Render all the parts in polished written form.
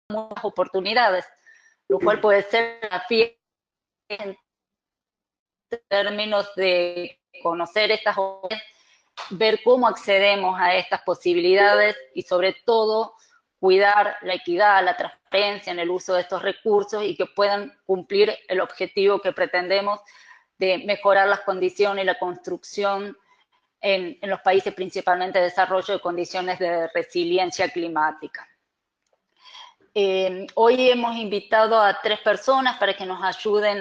muchas oportunidades, lo cual puede ser desafío en términos de conocer estas oportunidades, ver cómo accedemos a estas posibilidades y sobre todo cuidar la equidad, la transparencia en el uso de estos recursos y que puedan cumplir el objetivo que pretendemos de mejorar las condiciones y la construcción en los países principalmente de desarrollo de condiciones de resiliencia climática. Hoy hemos invitado a 3 personas para que nos ayuden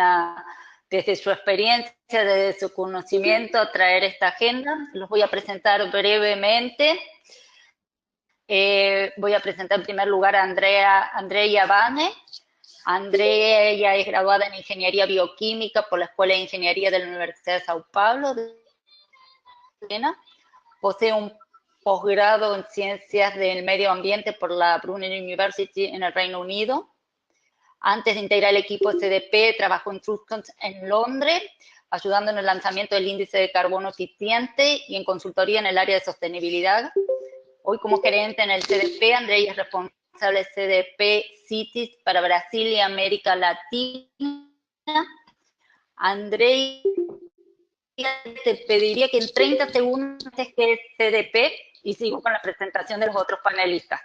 desde su experiencia, desde su conocimiento, a traer esta agenda. Los voy a presentar brevemente. Voy a presentar en primer lugar a Andrea Bane. Andrea es graduada en Ingeniería Bioquímica por la Escuela de Ingeniería de la Universidad de Sao Paulo. Posee un posgrado en Ciencias del Medio Ambiente por la Brunel University en el Reino Unido. Antes de integrar el equipo CDP, trabajó en Trustons en Londres, ayudando en el lanzamiento del índice de carbono eficiente y en consultoría en el área de sostenibilidad. Hoy, como gerente en el CDP, Andrea es responsable de CDP Cities para Brasil y América Latina. Andrea, te pediría que en 30 segundos que es CDP y sigo con la presentación de los otros panelistas.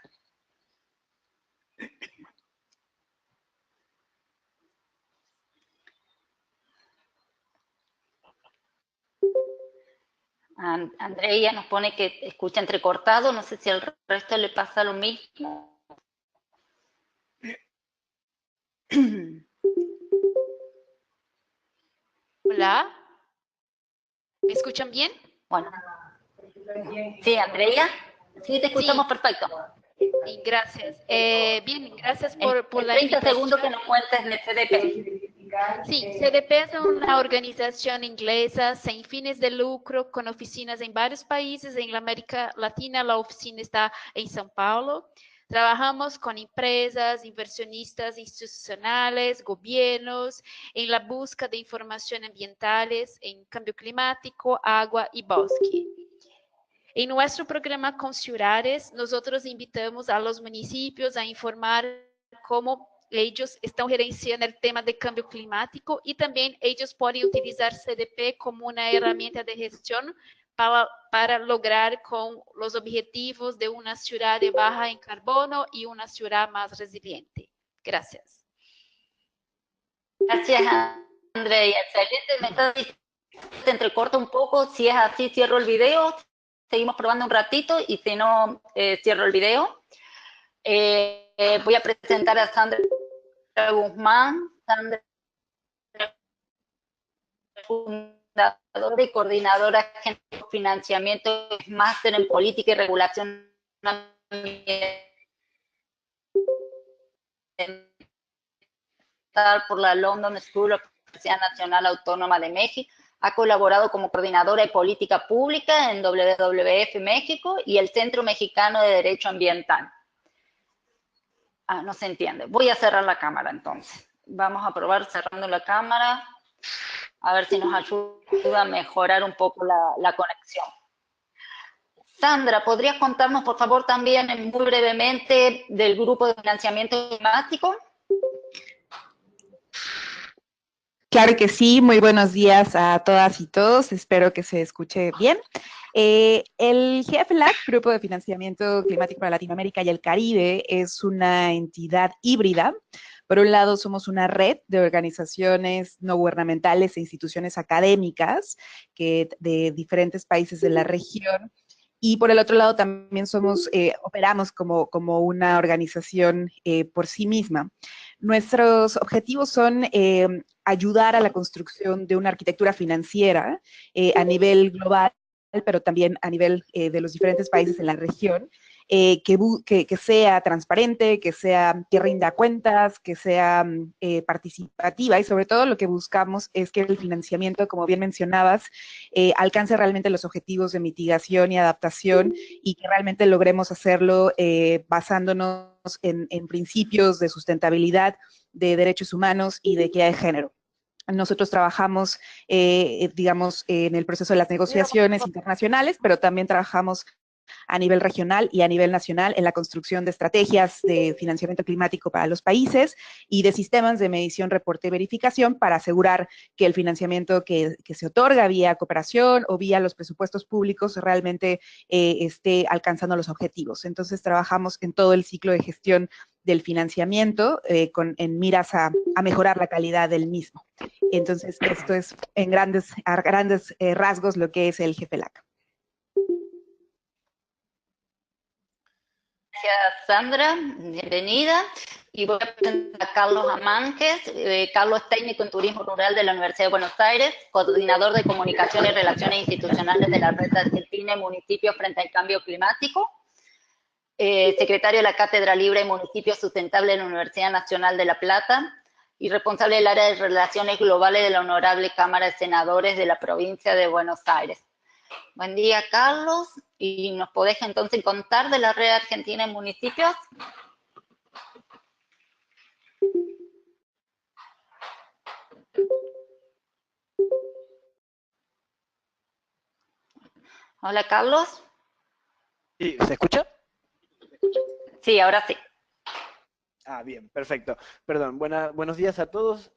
Andrea nos pone que escucha entrecortado, no sé si al resto le pasa lo mismo. Hola, ¿me escuchan bien? Bueno, sí, Andrea, sí, te escuchamos perfecto. Sí, gracias. Bien, gracias por la 30 invitación. segundos que nos cuentes de CDP. Sí, CDP es una organización inglesa sin fines de lucro con oficinas en varios países. En la América Latina la oficina está en São Paulo. Trabajamos con empresas, inversionistas institucionales, gobiernos, en la búsqueda de información ambientales, en cambio climático, agua y bosque. En nuestro programa con ciudades, nosotros invitamos a los municipios a informar cómo ellos están gerenciando el tema de cambio climático y también ellos pueden utilizar CDP como una herramienta de gestión para lograr con los objetivos de una ciudad baja en carbono y una ciudad más resiliente. Gracias. Gracias, Andrea. Excelente. Te entrecorta un poco. Si es así, cierro el video. Seguimos probando un ratito y si no, cierro el video. Voy a presentar a Sandra Guzmán. Sandra, fundadora y coordinadora de financiamiento, máster en política y regulación ambiental por la London School of Universidad Nacional Autónoma de México. Ha colaborado como coordinadora de política pública en WWF México y el Centro Mexicano de Derecho Ambiental. No se entiende. Voy a cerrar la cámara entonces. Vamos a probar cerrando la cámara. A ver si nos ayuda a mejorar un poco la conexión. Sandra, ¿podrías contarnos, por favor, también muy brevemente del grupo de financiamiento climático? Claro que sí, muy buenos días a todas y todos, espero que se escuche bien. El GFLAC, Grupo de Financiamiento Climático para Latinoamérica y el Caribe, es una entidad híbrida. Por un lado, somos una red de organizaciones no gubernamentales e instituciones académicas de diferentes países de la región. Y por el otro lado también operamos como una organización por sí misma. Nuestros objetivos son ayudar a la construcción de una arquitectura financiera a nivel global, pero también a nivel de los diferentes países en la región, que sea transparente, que rinda cuentas, que sea participativa y sobre todo lo que buscamos es que el financiamiento, como bien mencionabas, alcance realmente los objetivos de mitigación y adaptación y que realmente logremos hacerlo basándonos en principios de sustentabilidad, de derechos humanos y de equidad de género. Nosotros trabajamos, digamos, en el proceso de las negociaciones internacionales, pero también trabajamos a nivel regional y a nivel nacional en la construcción de estrategias de financiamiento climático para los países y de sistemas de medición, reporte y verificación para asegurar que el financiamiento que se otorga vía cooperación o vía los presupuestos públicos realmente esté alcanzando los objetivos. Entonces, trabajamos en todo el ciclo de gestión del financiamiento en miras a mejorar la calidad del mismo. Entonces, esto es en grandes rasgos lo que es el GFELAC. Gracias, Sandra. Bienvenida. Y voy a presentar a Carlos Amánquez. Carlos es técnico en turismo rural de la Universidad de Buenos Aires, coordinador de comunicación y relaciones institucionales de la Red Argentina de Municipios frente al Cambio Climático, secretario de la Cátedra Libre de Municipios Sustentables de la Universidad Nacional de La Plata y responsable del área de Relaciones Globales de la Honorable Cámara de Senadores de la provincia de Buenos Aires. Buen día, Carlos. ¿Y nos podés entonces contar de la Red Argentina de Municipios? Hola, Carlos. Sí, ¿se escucha? Sí, ahora sí. Ah, bien, perfecto. Perdón, buenos días a todos.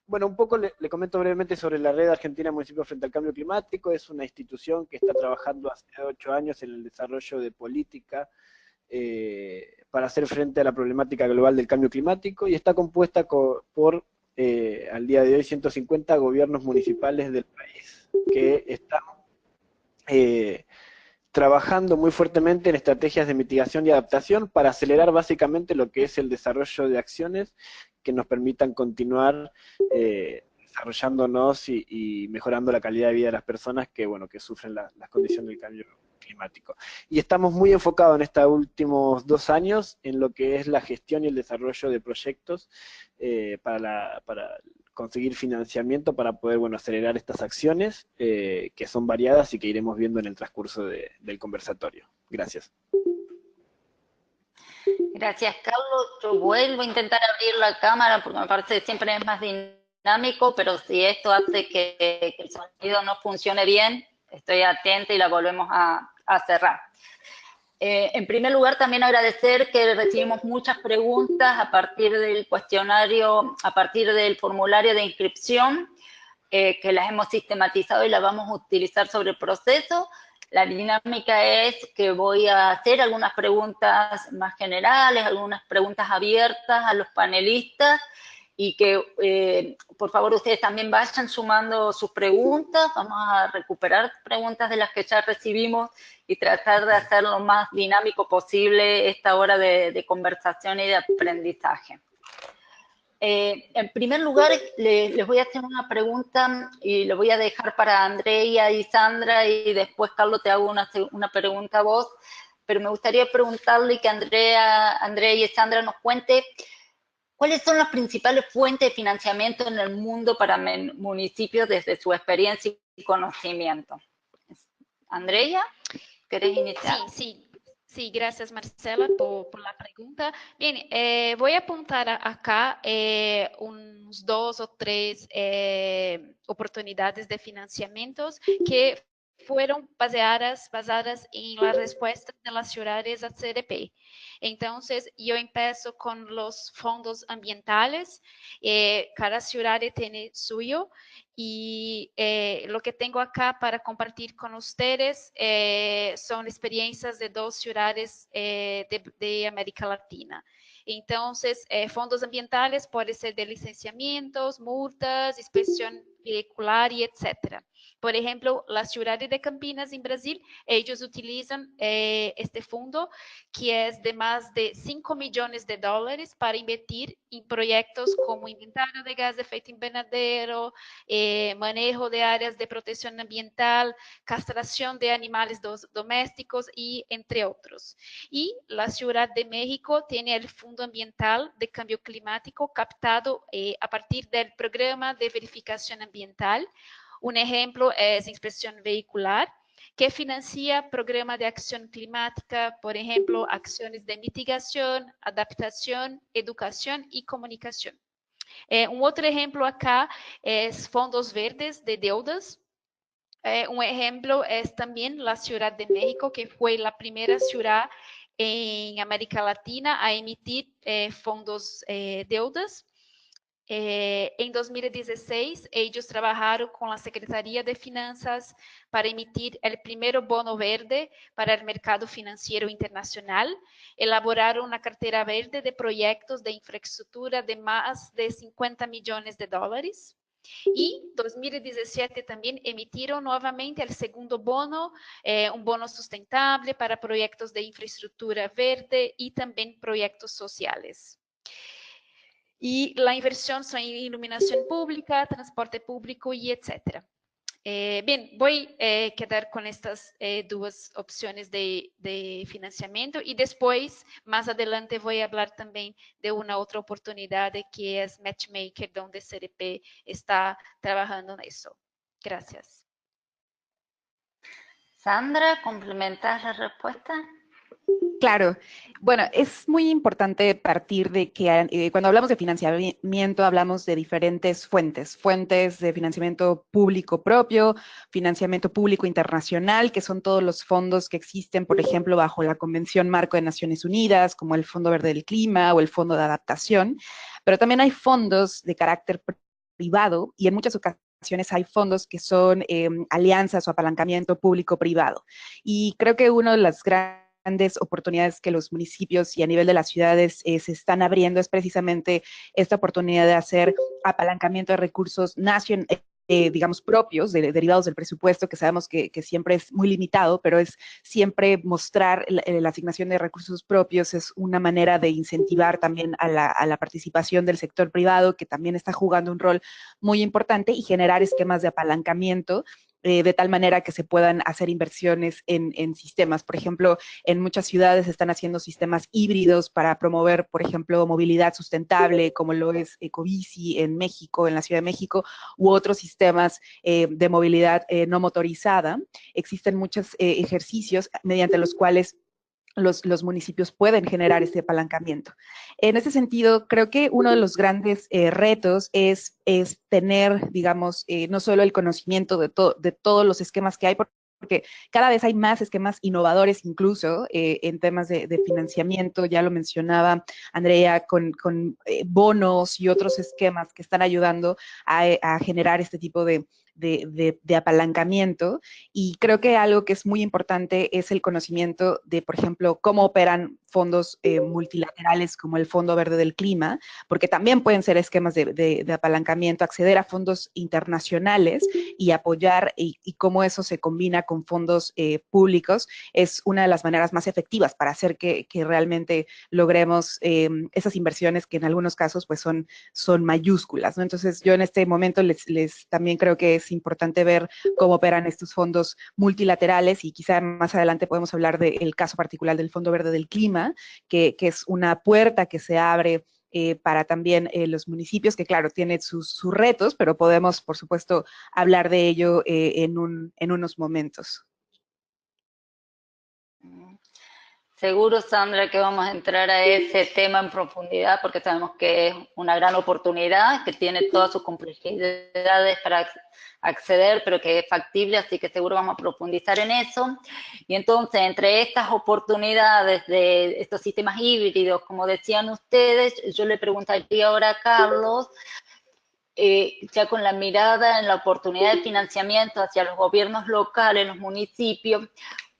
Bueno, un poco le comento brevemente sobre la Red Argentina de Municipios frente al Cambio Climático. Es una institución que está trabajando hace 8 años en el desarrollo de política para hacer frente a la problemática global del cambio climático y está compuesta por, al día de hoy, 150 gobiernos municipales del país que están trabajando muy fuertemente en estrategias de mitigación y adaptación para acelerar básicamente lo que es el desarrollo de acciones que nos permitan continuar desarrollándonos y mejorando la calidad de vida de las personas que, bueno, que sufren las condiciones del cambio climático. Y estamos muy enfocados en estos últimos 2 años en lo que es la gestión y el desarrollo de proyectos para conseguir financiamiento para poder, bueno, acelerar estas acciones que son variadas y que iremos viendo en el transcurso del conversatorio. Gracias. Gracias, Carlos. Yo vuelvo a intentar abrir la cámara porque me parece que siempre es más dinámico, pero si esto hace que el sonido no funcione bien, estoy atenta y la volvemos a cerrar. En primer lugar, también agradecer que recibimos muchas preguntas a partir del cuestionario, a partir del formulario de inscripción, que las hemos sistematizado y las vamos a utilizar sobre el proceso. La dinámica es que voy a hacer algunas preguntas más generales, algunas preguntas abiertas a los panelistas, y que por favor ustedes también vayan sumando sus preguntas. Vamos a recuperar preguntas de las que ya recibimos y tratar de hacer lo más dinámico posible esta hora de conversación y de aprendizaje. En primer lugar, les voy a hacer una pregunta y lo voy a dejar para Andrea y Sandra, y después, Carlos, te hago una pregunta a vos, pero me gustaría preguntarle que Andrea y Sandra nos cuente ¿cuáles son las principales fuentes de financiamiento en el mundo para municipios desde su experiencia y conocimiento? Andrea, ¿querés iniciar? Sí, gracias Marcela por la pregunta. Bien, voy a apuntar acá unos 2 o 3 oportunidades de financiamientos que fueron basadas en las respuestas de las ciudades a CDP. Entonces, yo empiezo con los fondos ambientales. Cada ciudad tiene suyo. Y lo que tengo acá para compartir con ustedes son experiencias de 2 ciudades de América Latina. Entonces, fondos ambientales pueden ser de licenciamientos, multas, inspección vehicular y etcétera. Por ejemplo, la ciudad de Campinas en Brasil, ellos utilizan este fondo que es de más de $5 millones para invertir en proyectos como inventario de gas de efecto invernadero, manejo de áreas de protección ambiental, castración de animales domésticos y entre otros. Y la Ciudad de México tiene el Fondo Ambiental de Cambio Climático captado a partir del Programa de Verificación Ambiental. Un ejemplo es inspección vehicular, que financia programas de acción climática, por ejemplo, acciones de mitigación, adaptación, educación y comunicación. Un outro exemplo acá é fundos verdes de deudas, Un ejemplo es también la Ciudad de México, que fue la primera ciudad en América Latina a emitir fondos deudas. En 2016, ellos trabajaron con la Secretaría de Finanzas para emitir el primer bono verde para el mercado financiero internacional. Elaboraron una cartera verde de proyectos de infraestructura de más de 50 millones de dólares. Y 2017 también emitieron nuevamente el segundo bono, un bono sustentable para proyectos de infraestructura verde y también proyectos sociales. Y la inversión son en iluminación pública, transporte público y etcétera. Bien, voy a quedar con estas dos opciones de financiamiento y después, más adelante, voy a hablar también de una otra oportunidad que es Matchmaker, donde CDP está trabajando en eso. Gracias. Sandra, ¿complementas la respuesta? Claro. Bueno, es muy importante partir de que cuando hablamos de financiamiento hablamos de diferentes fuentes de financiamiento público propio, financiamiento público internacional, que son todos los fondos que existen, por ejemplo, bajo la Convención Marco de Naciones Unidas, como el Fondo Verde del Clima o el Fondo de Adaptación, pero también hay fondos de carácter privado y en muchas ocasiones hay fondos que son alianzas o apalancamiento público-privado. Y creo que uno de las grandes oportunidades que los municipios y a nivel de las ciudades se están abriendo es precisamente esta oportunidad de hacer apalancamiento de recursos digamos, propios, derivados del presupuesto, que sabemos que siempre es muy limitado, pero es siempre mostrar la asignación de recursos propios, es una manera de incentivar también a la participación del sector privado, que también está jugando un rol muy importante, y generar esquemas de apalancamiento de tal manera que se puedan hacer inversiones en sistemas. Por ejemplo, en muchas ciudades están haciendo sistemas híbridos para promover, por ejemplo, movilidad sustentable, como lo es Ecobici en México, en la Ciudad de México, u otros sistemas de movilidad no motorizada. Existen muchos ejercicios mediante los cuales los municipios pueden generar este apalancamiento. En ese sentido, creo que uno de los grandes retos es tener, digamos, no solo el conocimiento de todos los esquemas que hay, porque cada vez hay más esquemas innovadores incluso en temas de financiamiento, ya lo mencionaba Andrea, con bonos y otros esquemas que están ayudando a generar este tipo de apalancamiento, y creo que algo que es muy importante es el conocimiento de, por ejemplo, cómo operan fondos multilaterales como el Fondo Verde del Clima, porque también pueden ser esquemas de apalancamiento, acceder a fondos internacionales y apoyar, y cómo eso se combina con fondos públicos, es una de las maneras más efectivas para hacer que realmente logremos esas inversiones que en algunos casos pues son mayúsculas, ¿no? Entonces yo en este momento les también creo que es importante ver cómo operan estos fondos multilaterales, y quizá más adelante podemos hablar del caso particular del Fondo Verde del Clima, que es una puerta que se abre para también los municipios, que claro, tiene sus retos, pero podemos, por supuesto, hablar de ello en unos momentos. Seguro, Sandra, que vamos a entrar a ese tema en profundidad porque sabemos que es una gran oportunidad, que tiene todas sus complejidades para acceder, pero que es factible, así que seguro vamos a profundizar en eso. Y entonces, entre estas oportunidades de estos sistemas híbridos, como decían ustedes, yo le preguntaría ahora a Carlos, ya con la mirada en la oportunidad de financiamiento hacia los gobiernos locales, los municipios,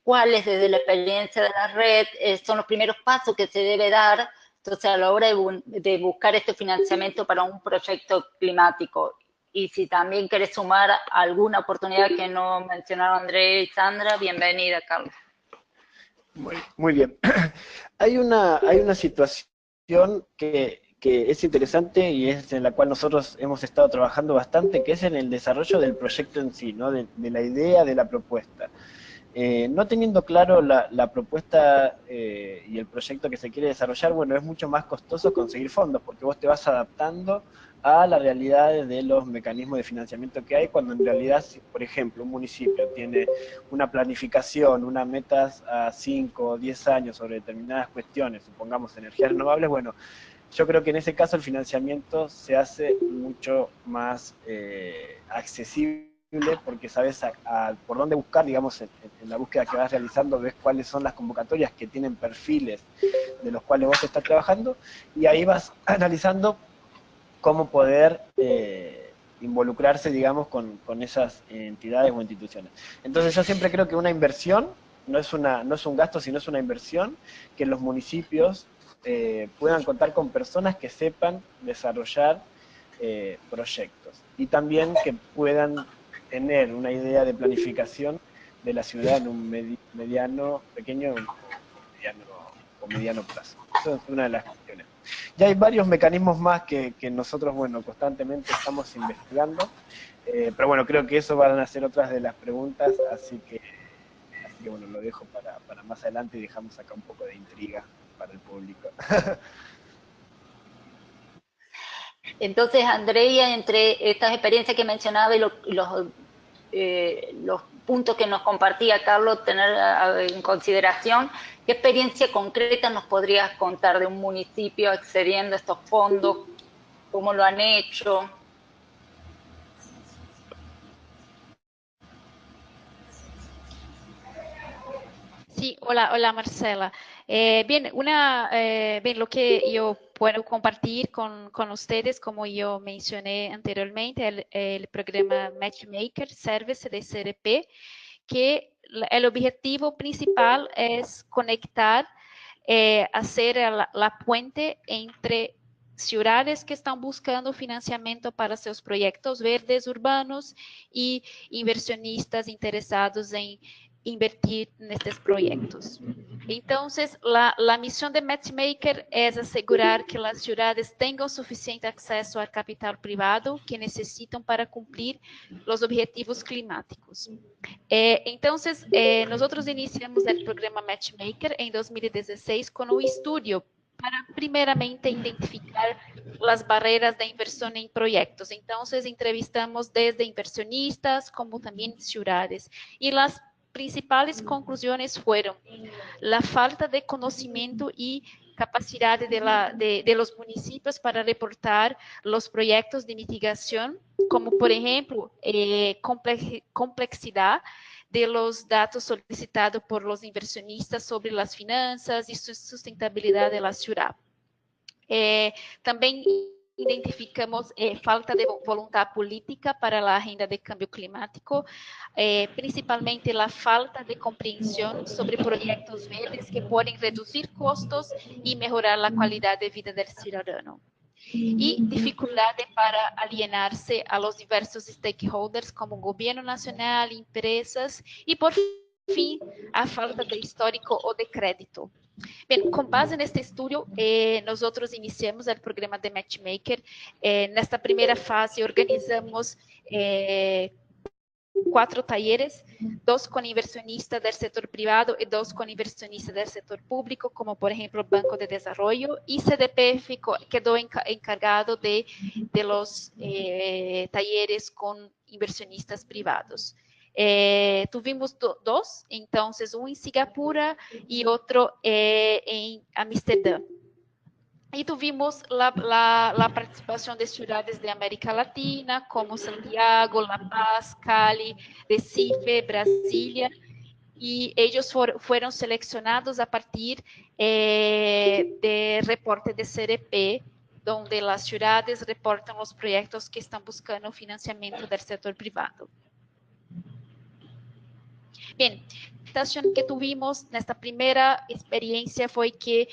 cuáles desde la experiencia de la red son los primeros pasos que se debe dar entonces a la hora de buscar este financiamiento para un proyecto climático. Y si también querés sumar alguna oportunidad que no mencionaron Andrea y Sandra, bienvenida, Carlos. Muy bien. Hay una situación que es interesante y es en la cual nosotros hemos estado trabajando bastante, que es en el desarrollo del proyecto en sí, ¿no? de la idea, de la propuesta. No teniendo claro la propuesta y el proyecto que se quiere desarrollar, bueno, es mucho más costoso conseguir fondos, porque vos te vas adaptando a la realidad de los mecanismos de financiamiento que hay, cuando en realidad, si, por ejemplo, un municipio tiene una planificación, unas metas a 5 o 10 años sobre determinadas cuestiones, supongamos energías renovables, bueno, yo creo que en ese caso el financiamiento se hace mucho más accesible porque sabes por dónde buscar, digamos, en la búsqueda que vas realizando, ves cuáles son las convocatorias que tienen perfiles de los cuales vos estás trabajando, y ahí vas analizando cómo poder involucrarse, digamos, con esas entidades o instituciones. Entonces yo siempre creo que una inversión no es un gasto, sino es una inversión, que los municipios puedan contar con personas que sepan desarrollar proyectos, y también que puedan tener una idea de planificación de la ciudad en un pequeño o mediano plazo. Eso es una de las cuestiones. Ya hay varios mecanismos más que nosotros, bueno, constantemente estamos investigando, pero bueno, creo que eso van a ser otras de las preguntas, así que bueno, lo dejo para más adelante y dejamos acá un poco de intriga para el público. Entonces, Andrea, entre estas experiencias que mencionaba y los puntos que nos compartía Carlos, tener en consideración, ¿qué experiencia concreta nos podrías contar de un municipio accediendo a estos fondos? ¿Cómo lo han hecho? Sí, hola Marcela. Bien, lo que yo puedo compartir con ustedes, como yo mencioné anteriormente, el programa Matchmaker Service de CRP, que el objetivo principal es conectar, hacer la puente entre ciudades que están buscando financiamiento para seus proyectos verdes urbanos y inversionistas interesados en invertir nestes proyectos. Entonces, la misión de Matchmaker es asegurar que las ciudades tengan suficiente acceso al capital privado que necesitan para cumplir los objetivos climáticos. Entonces, nosotros iniciamos el programa Matchmaker en 2016 con un estudio para primeramente identificar las barreras de inversión en proyectos. Entonces, entrevistamos desde inversionistas como también ciudades, y las principales conclusiones fueron la falta de conocimiento y capacidad de los municipios para reportar los proyectos de mitigación, como por ejemplo, complejidad de los datos solicitados por los inversionistas sobre las finanzas y su sustentabilidad de la ciudad. También identificamos falta de voluntad política para la agenda de cambio climático, principalmente la falta de comprensión sobre proyectos verdes que pueden reducir costos y mejorar la calidad de vida del ciudadano. Y dificultades para alienarse a los diversos stakeholders como gobierno nacional, empresas y, por fin, a falta de histórico o de crédito. Bien, con base en este estudio, nosotros iniciamos el programa de Matchmaker. En esta primera fase organizamos 4 talleres, 2 con inversionistas del sector privado y 2 con inversionistas del sector público, como por ejemplo Banco de Desarrollo, y CDPF quedó encargado de los talleres con inversionistas privados. Tuvimos 2, entonces uno en Singapur y otro en Amsterdam. Y tuvimos la participación de ciudades de América Latina, como Santiago, La Paz, Cali, Recife, Brasilia, y ellos fueron seleccionados a partir de reporte de CRP, donde las ciudades reportan los proyectos que están buscando financiamiento del sector privado. Bien, la situación que tuvimos en esta primera experiencia fue que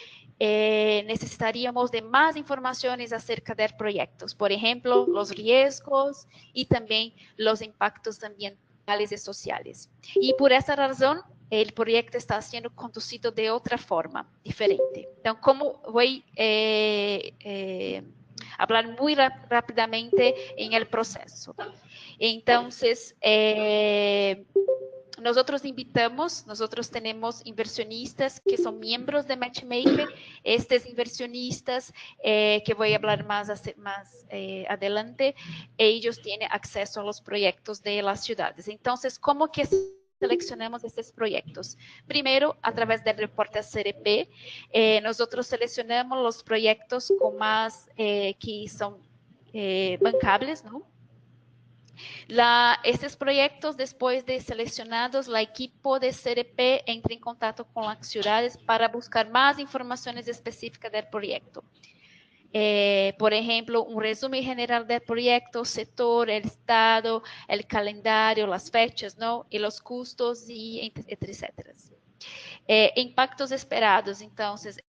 necesitaríamos de más informaciones acerca de proyectos, por ejemplo, los riesgos y también los impactos ambientales y sociales. Y por esa razón, el proyecto está siendo conducido de otra forma, diferente. Entonces, como voy a hablar muy rápidamente en el proceso. Entonces, nosotros tenemos inversionistas que son miembros de Matchmaker. Estos inversionistas, que voy a hablar más adelante, ellos tienen acceso a los proyectos de las ciudades. Entonces, ¿cómo que seleccionamos estos proyectos? Primero, a través del reporte CRP, nosotros seleccionamos los proyectos con más que son bancables, ¿no? Estos proyectos, después de seleccionados, el equipo de CRP entra en contacto con las ciudades para buscar más informaciones específicas del proyecto. Por ejemplo, un resumen general del proyecto, sector, el estado, el calendario, las fechas, ¿no? Y los costos, y etcétera. Impactos esperados, entonces,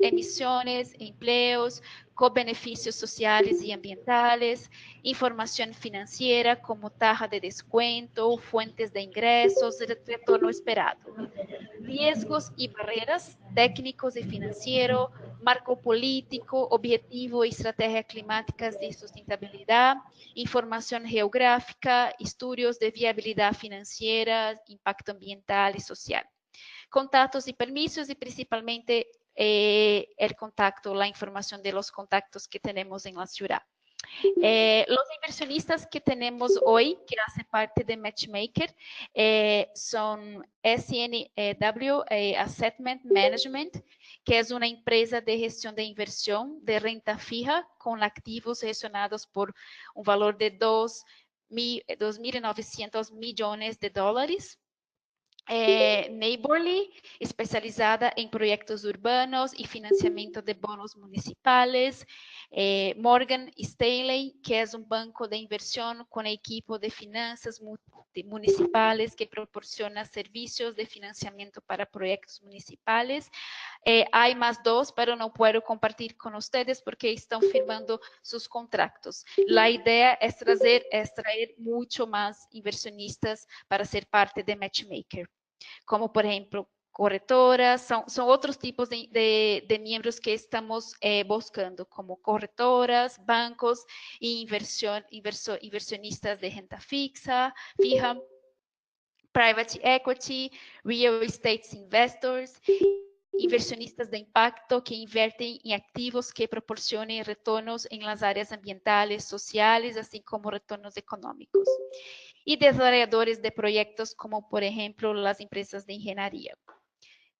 emisiones, empleos, co-beneficios sociales y ambientales, información financiera como tasa de descuento, fuentes de ingresos, retorno esperado. Riesgos y barreras técnicos y financieros, marco político, objetivo y estrategia climáticas de sustentabilidad, información geográfica, estudios de viabilidad financiera, impacto ambiental y social. Contactos y permisos y principalmente el contacto, la información de los contactos que tenemos en la ciudad. Los inversionistas que tenemos hoy, que hacen parte de Matchmaker, son SNW Asset Management, que es una empresa de gestión de inversión de renta fija con activos gestionados por un valor de 2.900 millones de dólares. Neighborly, especializada en proyectos urbanos y financiamiento de bonos municipales. Morgan Stanley, que es un banco de inversión con equipo de finanzas municipales que proporciona servicios de financiamiento para proyectos municipales. Hay más dos, pero no puedo compartir con ustedes porque están firmando sus contratos. La idea es traer mucho más inversionistas para ser parte de Matchmaker, como por ejemplo corretoras, son otros tipos de miembros que estamos buscando, como corretoras, bancos e inversionistas de renta fija, private equity, real estate investors, inversionistas de impacto que invierten en activos que proporcionen retornos en las áreas ambientales, sociales, así como retornos económicos. Y desarrolladores de proyectos como, por ejemplo, las empresas de ingeniería.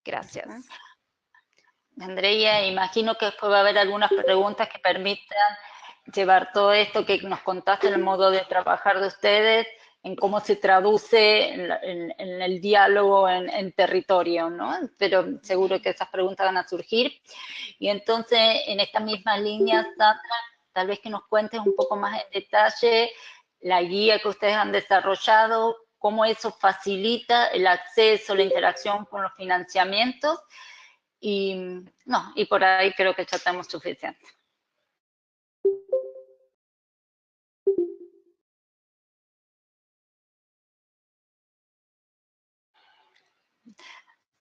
Gracias. Andrea, imagino que después va a haber algunas preguntas que permitan llevar todo esto que nos contaste en el modo de trabajar de ustedes, en cómo se traduce en el diálogo en territorio, ¿no? Pero seguro que esas preguntas van a surgir. Y entonces, en esta misma línea, Sandra, tal vez que nos cuentes un poco más en detalle la guía que ustedes han desarrollado, cómo eso facilita el acceso, la interacción con los financiamientos, y por ahí creo que ya tenemos suficiente.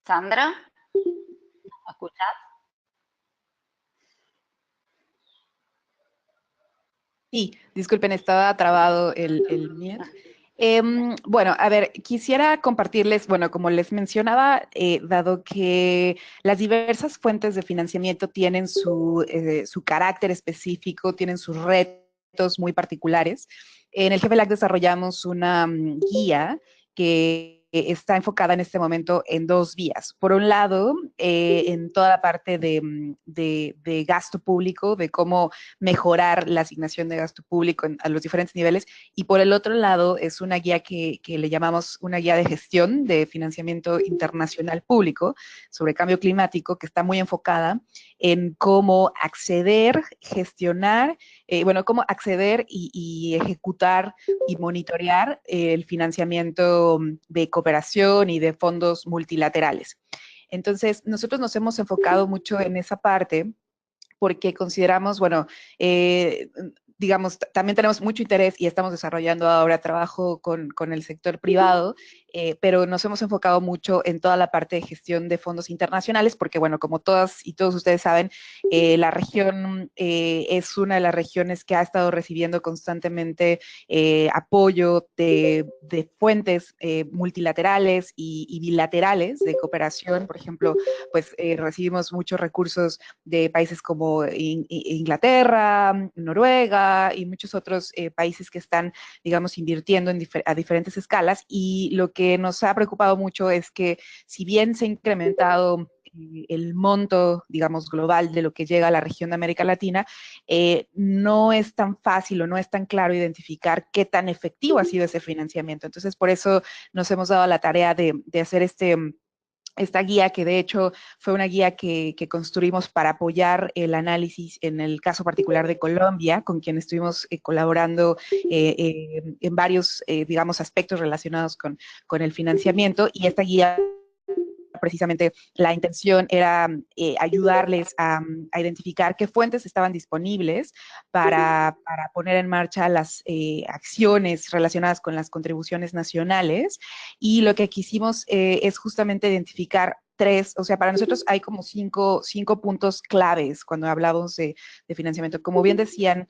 Sandra, ¿me escuchás? Sí, disculpen, estaba trabado el mute. Bueno, a ver, quisiera compartirles, bueno, como les mencionaba, dado que las diversas fuentes de financiamiento tienen su carácter específico, tienen sus retos muy particulares, en el GFLAC desarrollamos una guía que está enfocada en este momento en dos vías. Por un lado, en toda la parte de gasto público, de cómo mejorar la asignación de gasto público a los diferentes niveles, y por el otro lado es una guía que le llamamos una guía de gestión de financiamiento internacional público sobre cambio climático, que está muy enfocada en cómo acceder, gestionar, cómo acceder y ejecutar y monitorear el financiamiento de cooperación y de fondos multilaterales. Entonces, nosotros nos hemos enfocado mucho en esa parte porque consideramos, bueno, digamos, también tenemos mucho interés y estamos desarrollando ahora trabajo con el sector privado, pero nos hemos enfocado mucho en toda la parte de gestión de fondos internacionales, porque, bueno, como todas y todos ustedes saben, la región es una de las regiones que ha estado recibiendo constantemente apoyo de fuentes multilaterales y bilaterales de cooperación. Por ejemplo, pues recibimos muchos recursos de países como Inglaterra, Noruega y muchos otros países que están, digamos, invirtiendo a diferentes escalas, y lo que nos ha preocupado mucho es que si bien se ha incrementado el monto, digamos, global de lo que llega a la región de América Latina, no es tan fácil o no es tan claro identificar qué tan efectivo ha sido ese financiamiento. Entonces, por eso nos hemos dado la tarea de hacer esta guía, que de hecho fue una guía que construimos para apoyar el análisis en el caso particular de Colombia, con quien estuvimos colaborando en varios, digamos, aspectos relacionados con el financiamiento. Y esta guía, precisamente, la intención era ayudarles a identificar qué fuentes estaban disponibles para poner en marcha las acciones relacionadas con las contribuciones nacionales. Y lo que quisimos es justamente identificar tres, o sea, para nosotros hay como cinco puntos claves cuando hablamos de financiamiento. Como bien decían,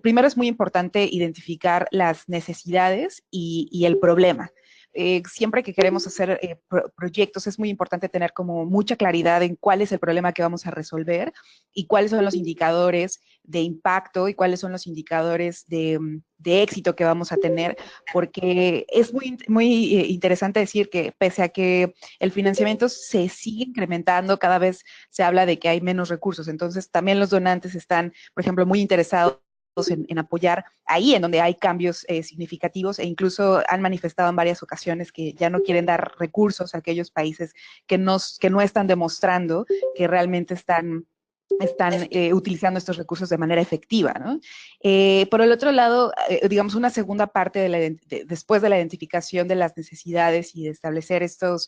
primero es muy importante identificar las necesidades y el problema. Siempre que queremos hacer proyectos es muy importante tener como mucha claridad en cuál es el problema que vamos a resolver y cuáles son los indicadores de impacto y cuáles son los indicadores de éxito que vamos a tener, porque es muy interesante decir que pese a que el financiamiento se sigue incrementando, cada vez se habla de que hay menos recursos, entonces también los donantes están, por ejemplo, muy interesados en apoyar ahí en donde hay cambios significativos, e incluso han manifestado en varias ocasiones que ya no quieren dar recursos a aquellos países que no están demostrando que realmente están utilizando estos recursos de manera efectiva, ¿no? Por el otro lado, digamos, una segunda parte después de la identificación de las necesidades y de establecer estos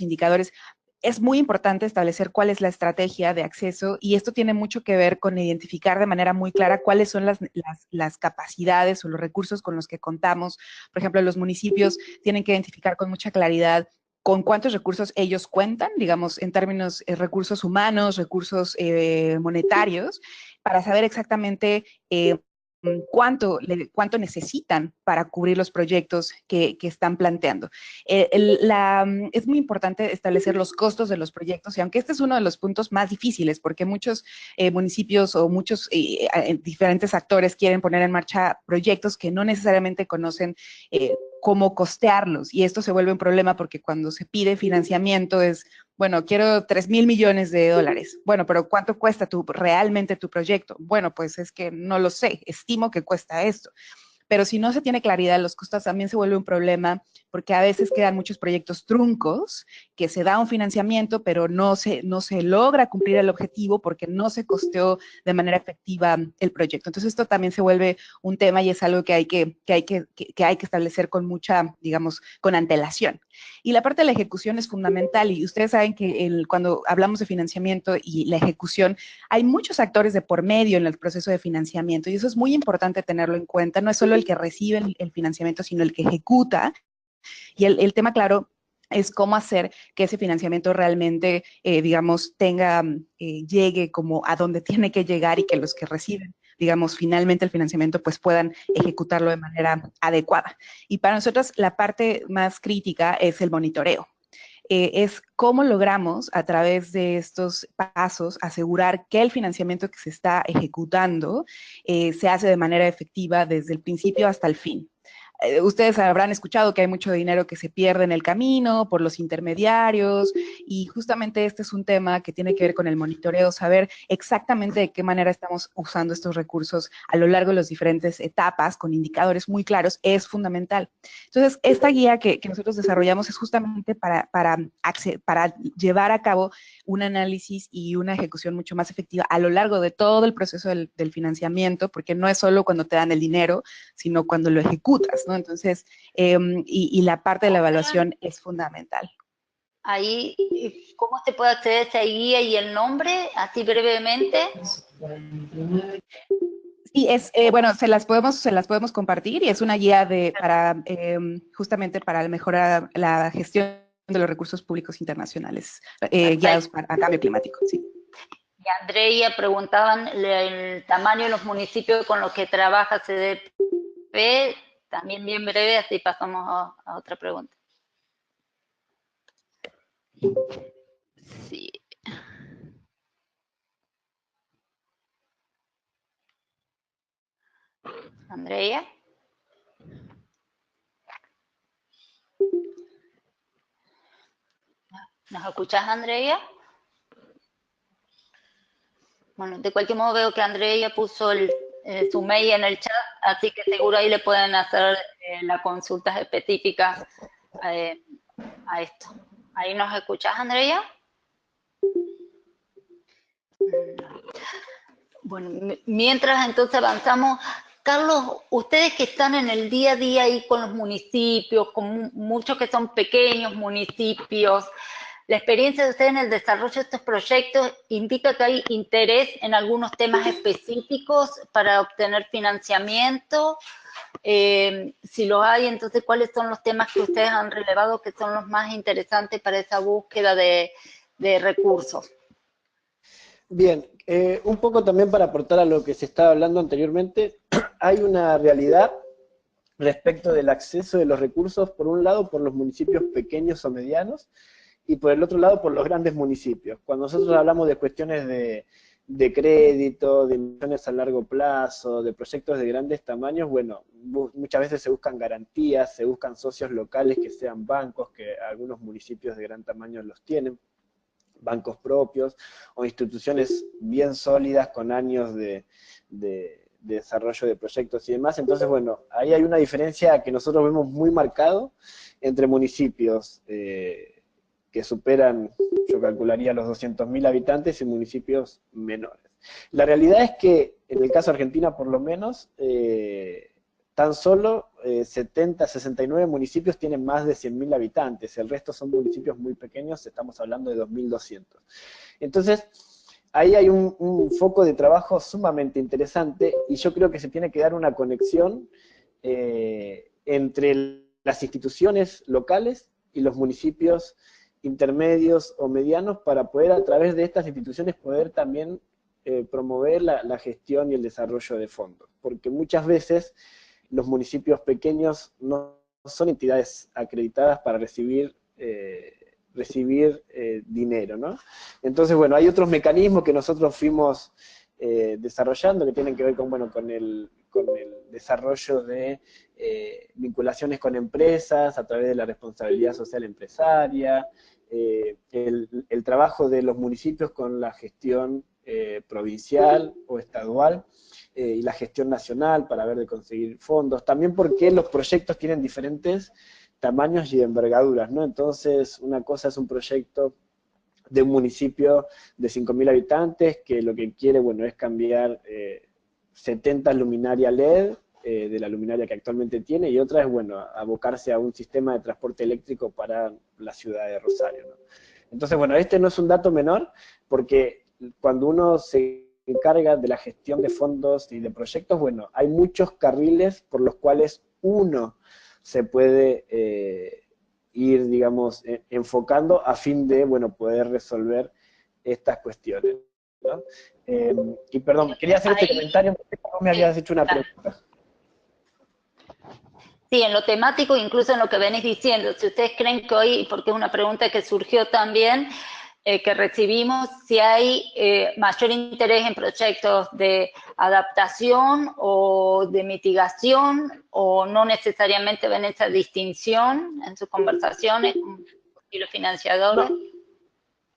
indicadores, es muy importante establecer cuál es la estrategia de acceso, y esto tiene mucho que ver con identificar de manera muy clara cuáles son las capacidades o los recursos con los que contamos. Por ejemplo, los municipios tienen que identificar con mucha claridad con cuántos recursos ellos cuentan, digamos, en términos de recursos humanos, recursos monetarios, para saber exactamente cuánto necesitan para cubrir los proyectos que están planteando. Es muy importante establecer los costos de los proyectos, y aunque este es uno de los puntos más difíciles, porque muchos municipios o muchos diferentes actores quieren poner en marcha proyectos que no necesariamente conocen cómo costearlos, y esto se vuelve un problema porque cuando se pide financiamiento es, bueno, quiero 3,000 millones de dólares. Bueno, pero ¿cuánto cuesta realmente tu proyecto? Bueno, pues es que no lo sé, estimo que cuesta esto. Pero si no se tiene claridad, los costos también se vuelve un problema, porque a veces quedan muchos proyectos truncos, que se da un financiamiento, pero no se logra cumplir el objetivo porque no se costeó de manera efectiva el proyecto. Entonces esto también se vuelve un tema, y es algo que hay que establecer con mucha, digamos, con antelación. Y la parte de la ejecución es fundamental, y ustedes saben que cuando hablamos de financiamiento y la ejecución, hay muchos actores de por medio en el proceso de financiamiento, y eso es muy importante tenerlo en cuenta. No es solo el que recibe el financiamiento, sino el que ejecuta. Y el tema, claro, es cómo hacer que ese financiamiento realmente, digamos, llegue como a donde tiene que llegar, y que los que reciben, digamos, finalmente el financiamiento, pues puedan ejecutarlo de manera adecuada. Y para nosotros la parte más crítica es el monitoreo. Es cómo logramos a través de estos pasos asegurar que el financiamiento que se está ejecutando se hace de manera efectiva desde el principio hasta el fin. Ustedes habrán escuchado que hay mucho dinero que se pierde en el camino por los intermediarios, y justamente este es un tema que tiene que ver con el monitoreo, saber exactamente de qué manera estamos usando estos recursos a lo largo de las diferentes etapas con indicadores muy claros, es fundamental. Entonces, esta guía que nosotros desarrollamos es justamente para llevar a cabo un análisis y una ejecución mucho más efectiva a lo largo de todo el proceso del financiamiento, porque no es solo cuando te dan el dinero, sino cuando lo ejecutas, ¿no? Entonces, y la parte de la evaluación es fundamental. Ahí, ¿cómo se puede acceder a esa guía y el nombre, así brevemente? Sí, bueno, se las podemos compartir, y es una guía justamente para mejorar la gestión de los recursos públicos internacionales, guiados a cambio climático, sí. Y Andrea preguntaban el tamaño de los municipios con los que trabaja CDP, también bien breve, así pasamos a otra pregunta. Sí. Andrea. ¿Nos escuchás, Andrea? Bueno, de cualquier modo veo que Andrea puso su mail en el chat, así que seguro ahí le pueden hacer las consultas específicas a esto. ¿Ahí nos escuchás, Andrea? Bueno, mientras entonces avanzamos, Carlos, ustedes que están en el día a día ahí con los municipios, con muchos que son pequeños municipios, la experiencia de ustedes en el desarrollo de estos proyectos indica que hay interés en algunos temas específicos para obtener financiamiento. Si lo hay, entonces, ¿cuáles son los temas que ustedes han relevado que son los más interesantes para esa búsqueda de recursos? Bien, un poco también para aportar a lo que se estaba hablando anteriormente, hay una realidad respecto del acceso de los recursos, por un lado, por los municipios pequeños o medianos, y por el otro lado, por los grandes municipios. Cuando nosotros hablamos de cuestiones de crédito, de inversiones a largo plazo, de proyectos de grandes tamaños, bueno, muchas veces se buscan garantías, se buscan socios locales que sean bancos, que algunos municipios de gran tamaño los tienen, bancos propios, o instituciones bien sólidas con años de desarrollo de proyectos y demás. Entonces, bueno, ahí hay una diferencia que nosotros vemos muy marcado entre municipios que superan, yo calcularía, los 200.000 habitantes y municipios menores. La realidad es que, en el caso de Argentina por lo menos, tan solo 69 municipios tienen más de 100.000 habitantes, el resto son municipios muy pequeños, estamos hablando de 2.200. Entonces, ahí hay un foco de trabajo sumamente interesante, y yo creo que se tiene que dar una conexión entre las instituciones locales y los municipios intermedios o medianos, para poder a través de estas instituciones poder también promover la gestión y el desarrollo de fondos, porque muchas veces los municipios pequeños no son entidades acreditadas para recibir dinero, ¿no? Entonces, bueno, hay otros mecanismos que nosotros fuimos desarrollando que tienen que ver con, bueno, con el desarrollo de vinculaciones con empresas a través de la responsabilidad social empresaria, el trabajo de los municipios con la gestión provincial o estadual, y la gestión nacional para ver de conseguir fondos, también porque los proyectos tienen diferentes tamaños y envergaduras, ¿no? Entonces, una cosa es un proyecto de un municipio de 5.000 habitantes que lo que quiere, bueno, es cambiar 70 luminarias LED de la luminaria que actualmente tiene, y otra es, bueno, abocarse a un sistema de transporte eléctrico para la ciudad de Rosario, ¿no? Entonces, bueno, este no es un dato menor, porque cuando uno se encarga de la gestión de fondos y de proyectos, bueno, hay muchos carriles por los cuales uno se puede ir, digamos, enfocando a fin de, bueno, poder resolver estas cuestiones, ¿no? Y perdón, quería hacer este comentario, porque no me habías hecho una pregunta. Sí, en lo temático, incluso en lo que venís diciendo, si ustedes creen que hoy, porque es una pregunta que surgió también, que recibimos, si hay mayor interés en proyectos de adaptación o de mitigación, o no necesariamente ven esa distinción en sus conversaciones y los financiadores. No.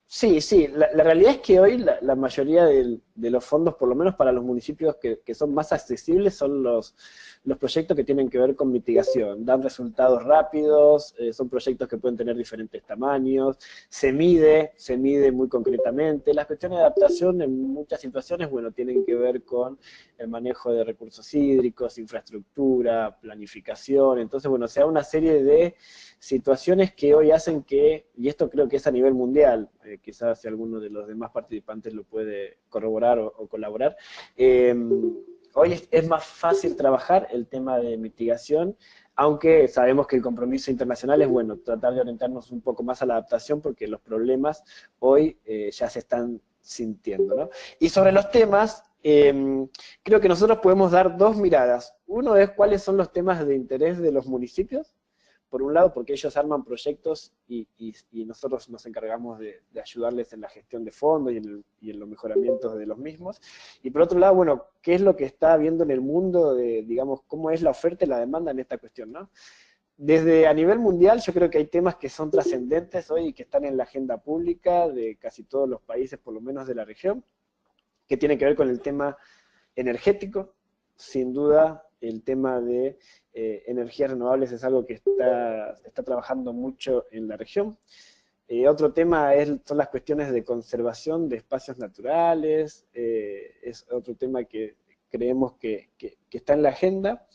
Sí, sí, la realidad es que hoy la mayoría de los fondos, por lo menos para los municipios que son más accesibles, son los proyectos que tienen que ver con mitigación. Dan resultados rápidos, son proyectos que pueden tener diferentes tamaños, se mide muy concretamente. Las cuestiones de adaptación en muchas situaciones, bueno, tienen que ver con el manejo de recursos hídricos, infraestructura, planificación. Entonces, bueno, se da una serie de situaciones que hoy hacen que, y esto creo que es a nivel mundial, quizás si alguno de los demás participantes lo puede corroborar o colaborar, hoy es más fácil trabajar el tema de mitigación, aunque sabemos que el compromiso internacional es, bueno, tratar de orientarnos un poco más a la adaptación, porque los problemas hoy ya se están sintiendo, ¿no? Y sobre los temas, creo que nosotros podemos dar dos miradas. Uno es cuáles son los temas de interés de los municipios, por un lado, porque ellos arman proyectos y nosotros nos encargamos de ayudarles en la gestión de fondos y en los mejoramientos de los mismos. Y por otro lado, bueno, ¿qué es lo que está habiendo en el mundo, digamos, cómo es la oferta y la demanda en esta cuestión, ¿no? desde a nivel mundial yo creo que hay temas que son trascendentes hoy y que están en la agenda pública de casi todos los países, por lo menos de la región, que tienen que ver con el tema energético. Sin duda, el tema de energías renovables es algo que se está trabajando mucho en la región. Otro tema son las cuestiones de conservación de espacios naturales, es otro tema que creemos que está en la agenda.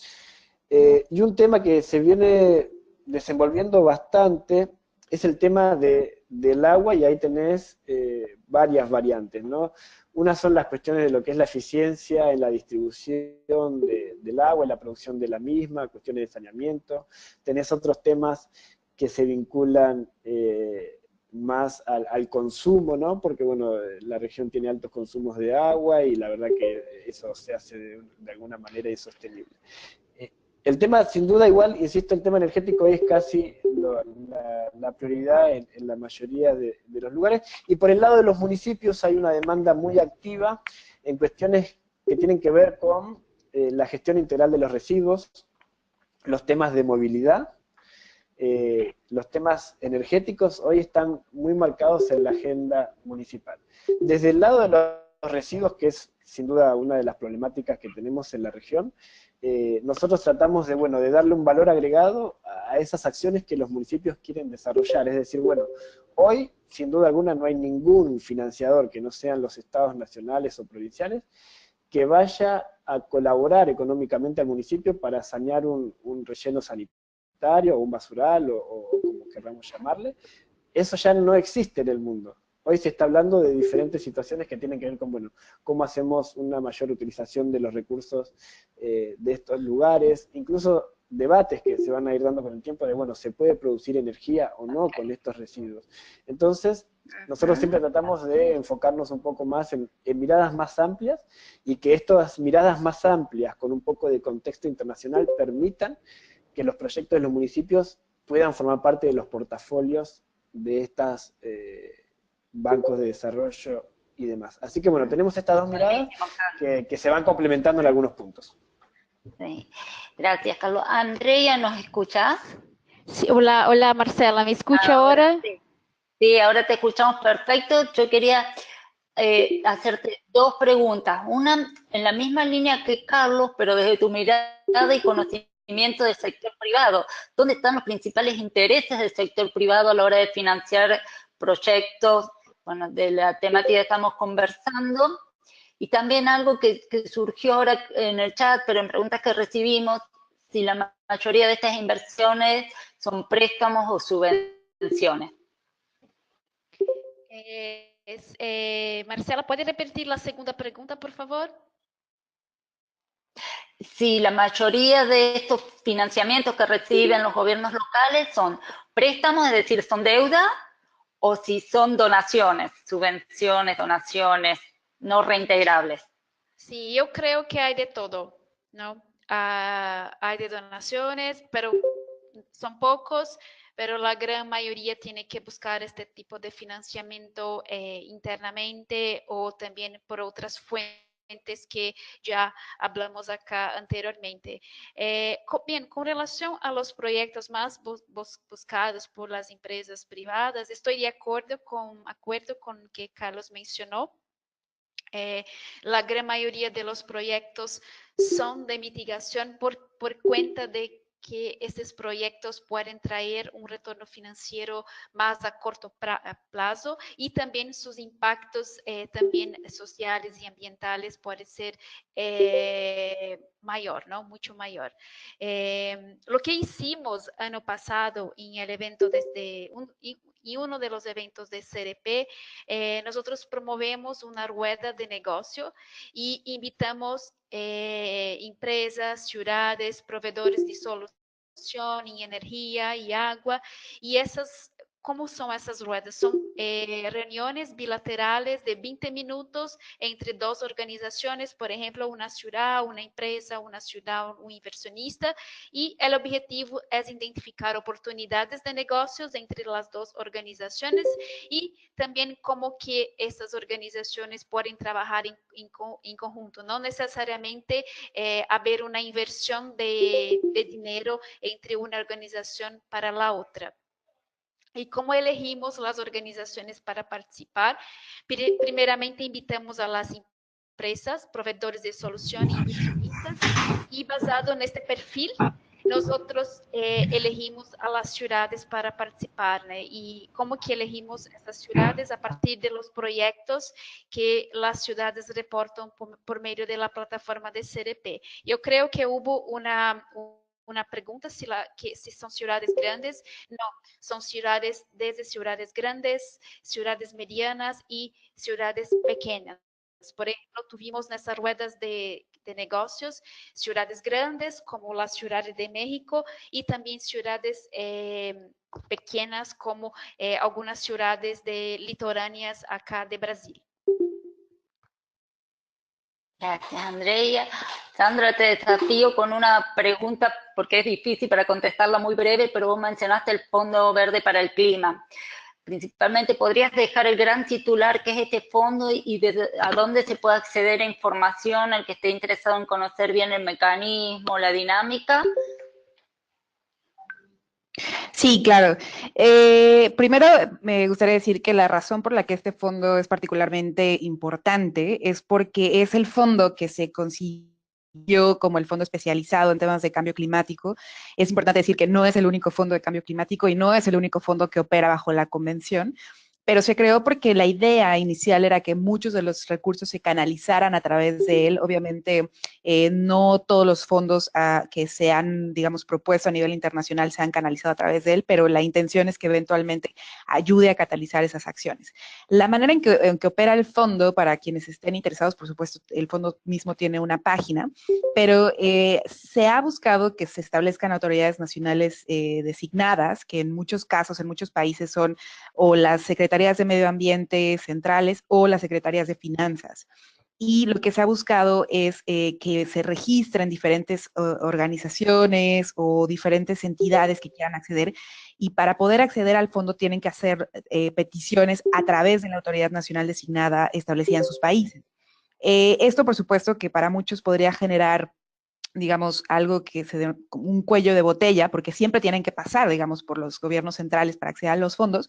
Y un tema que se viene desenvolviendo bastante es el tema del agua, y ahí tenés varias variantes, ¿no? Unas son las cuestiones de lo que es la eficiencia en la distribución del agua, en la producción de la misma, cuestiones de saneamiento. Tenés otros temas que se vinculan más al consumo, ¿no? Porque, bueno, la región tiene altos consumos de agua y la verdad que eso se hace de alguna manera insostenible. El tema, sin duda, igual, insisto, el tema energético es casi la prioridad en la mayoría de los lugares. Y por el lado de los municipios hay una demanda muy activa en cuestiones que tienen que ver con la gestión integral de los residuos, los temas de movilidad, los temas energéticos hoy están muy marcados en la agenda municipal. Desde el lado de los residuos, que es sin duda una de las problemáticas que tenemos en la región, nosotros tratamos de darle un valor agregado a esas acciones que los municipios quieren desarrollar. Es decir, bueno, hoy, sin duda alguna, no hay ningún financiador que no sean los estados nacionales o provinciales que vaya a colaborar económicamente al municipio para sanear un relleno sanitario o un basural o como queramos llamarle. Eso ya no existe en el mundo. Hoy se está hablando de diferentes situaciones que tienen que ver con, bueno, cómo hacemos una mayor utilización de los recursos de estos lugares, incluso debates que se van a ir dando con el tiempo de, bueno, ¿se puede producir energía o no con estos residuos? Entonces, nosotros siempre tratamos de enfocarnos un poco más en miradas más amplias, y que estas miradas más amplias, con un poco de contexto internacional, permitan que los proyectos de los municipios puedan formar parte de los portafolios de estas bancos de desarrollo y demás. Así que bueno, tenemos estas dos miradas que se van complementando en algunos puntos. Sí. Gracias, Carlos. Andrea, ¿nos escuchas? Sí, hola Marcela, ¿me escucha ahora? Sí. Sí, ahora te escuchamos perfecto. Yo quería hacerte dos preguntas. Una en la misma línea que Carlos, pero desde tu mirada y conocimiento del sector privado. ¿Dónde están los principales intereses del sector privado a la hora de financiar proyectos, bueno, de la temática que estamos conversando? Y también algo que surgió ahora en el chat, pero en preguntas que recibimos, si la mayoría de estas inversiones son préstamos o subvenciones. Marcela, ¿puede repetir la segunda pregunta, por favor? Si la mayoría de estos financiamientos que reciben los gobiernos locales son préstamos, es decir, son deuda, o si son donaciones, subvenciones, donaciones no reintegrables. Sí, yo creo que hay de todo, ¿no? Hay de donaciones, pero son pocos, pero la gran mayoría tiene que buscar este tipo de financiamiento internamente o también por otras fuentes que ya hablamos acá anteriormente. Bien, con relación a los proyectos más buscados por las empresas privadas, estoy de acuerdo con que Carlos mencionó. La gran mayoría de los proyectos son de mitigación por cuenta de que estos proyectos pueden traer un retorno financiero más a corto plazo, y también sus impactos también sociales y ambientales pueden ser mayor, ¿no? Mucho mayor. Lo que hicimos año pasado en el evento y uno de los eventos de CRP, nosotros promovemos una rueda de negocio y invitamos empresas, ciudades, proveedores de solución en energía y agua, y esas ¿Cómo son esas ruedas? Son reuniones bilaterales de 20 minutos entre dos organizaciones, por ejemplo, una ciudad, una empresa, una ciudad, un inversionista, y el objetivo es identificar oportunidades de negocios entre las dos organizaciones y también cómo que estas organizaciones pueden trabajar en conjunto. No necesariamente haber una inversión de dinero entre una organización para la otra. ¿Y cómo elegimos las organizaciones para participar? Primeramente, invitamos a las empresas, proveedores de solución, inversionistas, y basado en este perfil, nosotros elegimos a las ciudades para participar, ¿no? Y cómo que elegimos estas ciudades a partir de los proyectos que las ciudades reportan por medio de la plataforma de CDP. Yo creo que hubo una pregunta si son ciudades grandes. No, son ciudades desde ciudades grandes, ciudades medianas y ciudades pequeñas. Por ejemplo, tuvimos en esas ruedas de negocios ciudades grandes como la Ciudad de México y también ciudades pequeñas como algunas ciudades litorâneas acá de Brasil. Gracias, Andrea. Sandra, te desafío con una pregunta porque es difícil para contestarla muy breve, pero vos mencionaste el Fondo Verde para el Clima. Principalmente, ¿podrías dejar el gran titular que es este fondo y a dónde se puede acceder a información al que esté interesado en conocer bien el mecanismo, la dinámica? Sí, claro. Primero, me gustaría decir que la razón por la que este fondo es particularmente importante es porque es el fondo que se consiguió como el fondo especializado en temas de cambio climático. Es importante decir que no es el único fondo de cambio climático y no es el único fondo que opera bajo la convención, pero se creó porque la idea inicial era que muchos de los recursos se canalizaran a través de él. Obviamente, no todos los fondos que se han, digamos, propuesto a nivel internacional se han canalizado a través de él, pero la intención es que eventualmente ayude a catalizar esas acciones. La manera en que opera el fondo, para quienes estén interesados, por supuesto, el fondo mismo tiene una página, pero se ha buscado que se establezcan autoridades nacionales designadas, que en muchos casos, en muchos países son o las secretarías de medio ambiente centrales o las secretarías de finanzas. Y lo que se ha buscado es que se registren diferentes organizaciones o diferentes entidades que quieran acceder, y para poder acceder al fondo tienen que hacer peticiones a través de la autoridad nacional designada establecida en sus países. Esto, por supuesto, que para muchos podría generar, digamos, algo que se dé como un cuello de botella, porque siempre tienen que pasar, digamos, por los gobiernos centrales para acceder a los fondos,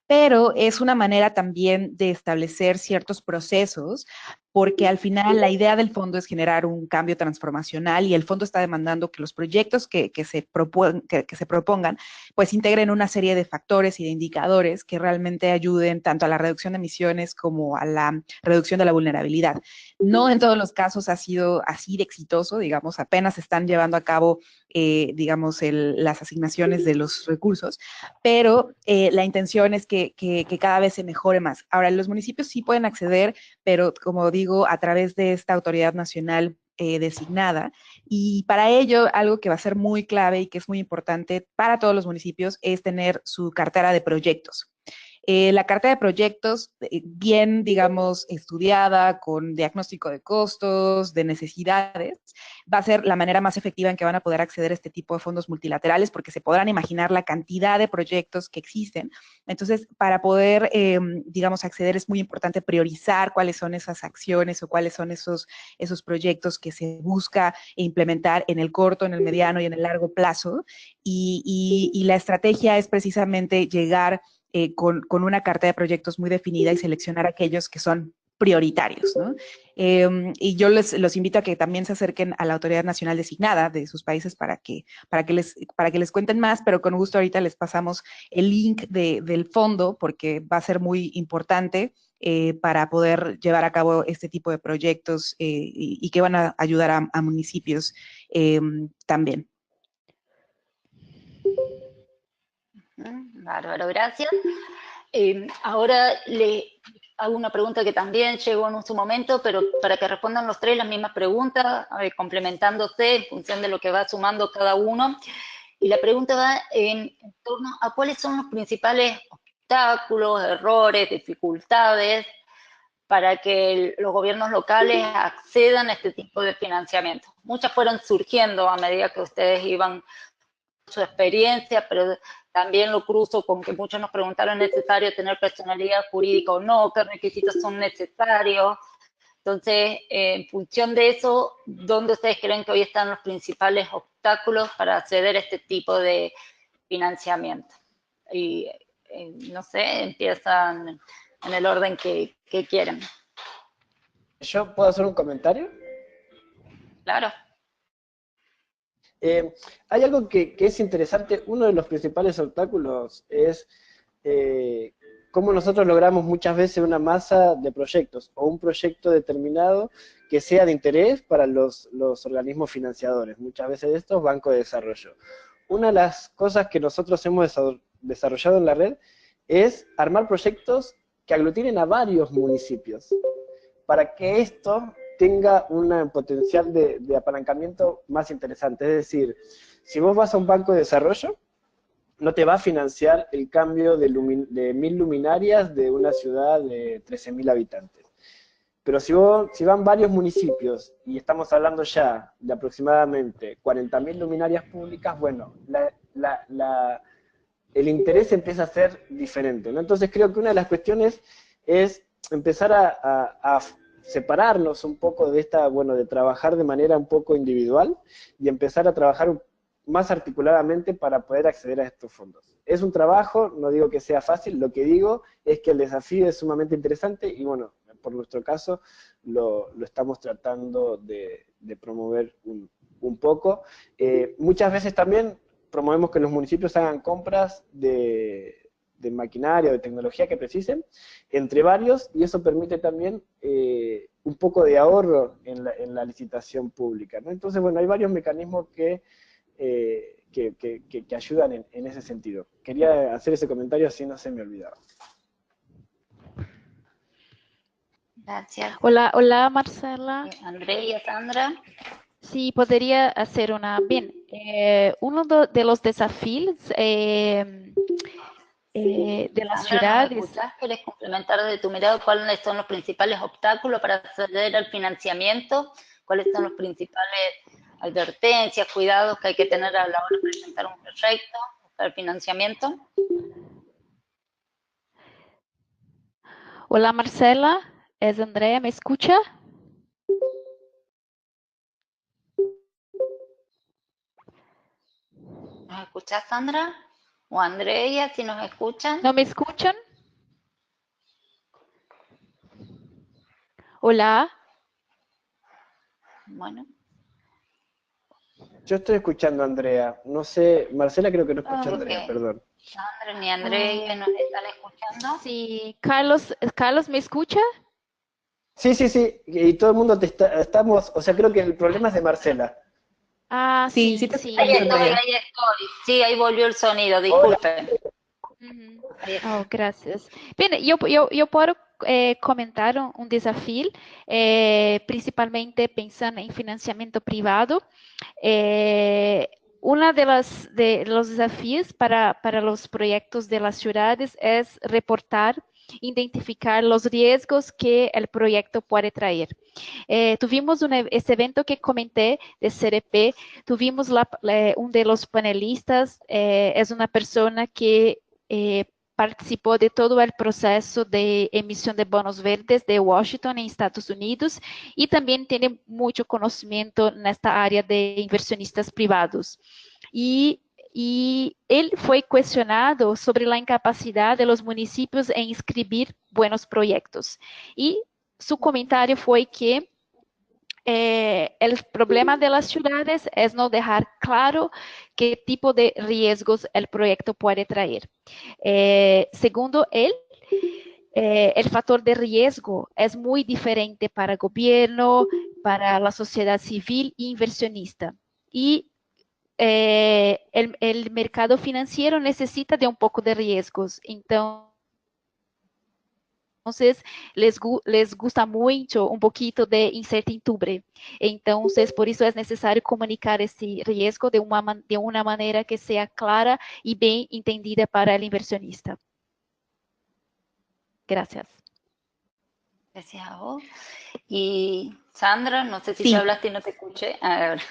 pero es una manera también de establecer ciertos procesos, porque al final la idea del fondo es generar un cambio transformacional y el fondo está demandando que los proyectos que se propongan, pues integren una serie de factores y de indicadores que realmente ayuden tanto a la reducción de emisiones como a la reducción de la vulnerabilidad. No en todos los casos ha sido así de exitoso, digamos, apenas están llevando a cabo, digamos, las asignaciones de los recursos, pero la intención es que cada vez se mejore más. Ahora, los municipios sí pueden acceder, pero como digo, a través de esta autoridad nacional designada, y para ello algo que va a ser muy clave y que es muy importante para todos los municipios es tener su cartera de proyectos. La carta de proyectos bien, digamos, estudiada, con diagnóstico de costos, de necesidades, va a ser la manera más efectiva en que van a poder acceder a este tipo de fondos multilaterales, porque se podrán imaginar la cantidad de proyectos que existen. Entonces, para poder, digamos, acceder, es muy importante priorizar cuáles son esas acciones o cuáles son esos proyectos que se busca implementar en el corto, en el mediano y en el largo plazo. Y la estrategia es precisamente llegar con una carta de proyectos muy definida y seleccionar aquellos que son prioritarios, ¿no? Y yo los invito a que también se acerquen a la autoridad nacional designada de sus países para que les cuenten más, pero con gusto ahorita les pasamos el link del fondo, porque va a ser muy importante para poder llevar a cabo este tipo de proyectos y que van a ayudar a municipios también. Bárbaro, gracias. Ahora le hago una pregunta que también llegó en su momento, pero para que respondan los tres las mismas preguntas, complementándose en función de lo que va sumando cada uno. Y la pregunta va en torno a cuáles son los principales obstáculos, errores, dificultades, para que los gobiernos locales accedan a este tipo de financiamiento. Muchas fueron surgiendo a medida que ustedes iban su experiencia, pero también lo cruzo con que muchos nos preguntaron, ¿es necesario tener personalidad jurídica o no? ¿Qué requisitos son necesarios? Entonces, en función de eso, ¿dónde ustedes creen que hoy están los principales obstáculos para acceder a este tipo de financiamiento? Y, no sé, empiezan en el orden que quieren. ¿Yo puedo hacer un comentario? Claro. Hay algo que es interesante. Uno de los principales obstáculos es cómo nosotros logramos muchas veces una masa de proyectos o un proyecto determinado que sea de interés para los organismos financiadores, muchas veces de estos bancos de desarrollo. Una de las cosas que nosotros hemos desarrollado en la red es armar proyectos que aglutinen a varios municipios, para que esto tenga un potencial de apalancamiento más interesante. Es decir, si vos vas a un banco de desarrollo, no te va a financiar el cambio de 1000 luminarias de una ciudad de 13.000 habitantes. Pero si van varios municipios, y estamos hablando ya de aproximadamente 40.000 luminarias públicas, bueno, el interés empieza a ser diferente, ¿no? Entonces creo que una de las cuestiones es empezar a separarnos un poco de de trabajar de manera un poco individual y empezar a trabajar más articuladamente para poder acceder a estos fondos. Es un trabajo, no digo que sea fácil, lo que digo es que el desafío es sumamente interesante y bueno, por nuestro caso lo estamos tratando de promover un poco. Muchas veces también promovemos que los municipios hagan compras de maquinaria o de tecnología que precisen, entre varios, y eso permite también un poco de ahorro en la licitación pública, ¿no? Entonces, bueno, hay varios mecanismos que ayudan en ese sentido. Quería hacer ese comentario, así no se me olvidaba. Gracias. Hola Marcela. Andrea, Sandra. Sí, podría hacer una. Bien, uno de los desafíos de las Sandra, ¿nos ciudades. escuchás? ¿Querés complementar desde tu mirada cuáles son los principales obstáculos para acceder al financiamiento? ¿Cuáles son los principales advertencias, cuidados que hay que tener a la hora de presentar un proyecto para el financiamiento? Hola Marcela, es Andrea, ¿me escucha? ¿Nos escuchás, Sandra? ¿O Andrea, si nos escuchan? ¿No me escuchan? Hola. Bueno. Yo estoy escuchando a Andrea, no sé, Marcela creo que no escucha a Andrea, perdón. Sandra ni Andrea nos están escuchando. Sí, Carlos, ¿me escucha? Sí, y todo el mundo estamos, o sea, creo que el problema es de Marcela. Ah, Sí, sí, sí te sí. Ahí estoy. Sí, ahí volvió el sonido, disculpen. Oh, gracias. Bien, eu puedo comentar um desafio, principalmente pensando em financiamento privado. Uno de los desafíos para los proyectos de las ciudades es reportar, identificar los riesgos que el proyecto puede traer. Tuvimos ese evento que comenté de CDP, tuvimos un de los panelistas, es una persona que participó de todo el proceso de emisión de bonos verdes de Washington en Estados Unidos y también tiene mucho conocimiento en esta área de inversionistas privados. Y él fue cuestionado sobre la incapacidad de los municipios en inscribir buenos proyectos. Y su comentario fue que el problema de las ciudades es no dejar claro qué tipo de riesgos el proyecto puede traer. Segundo él, el factor de riesgo es muy diferente para el gobierno, para la sociedad civil e inversionista. Y el mercado financiero necesita de un poco de riesgos. Entonces, les gusta mucho un poquito de incertidumbre. Entonces, por eso es necesario comunicar ese riesgo de una manera que sea clara y bien entendida para el inversionista. Gracias. Gracias a vos. Y Sandra, no sé si Sí. ya hablaste y no te escuché. A ver,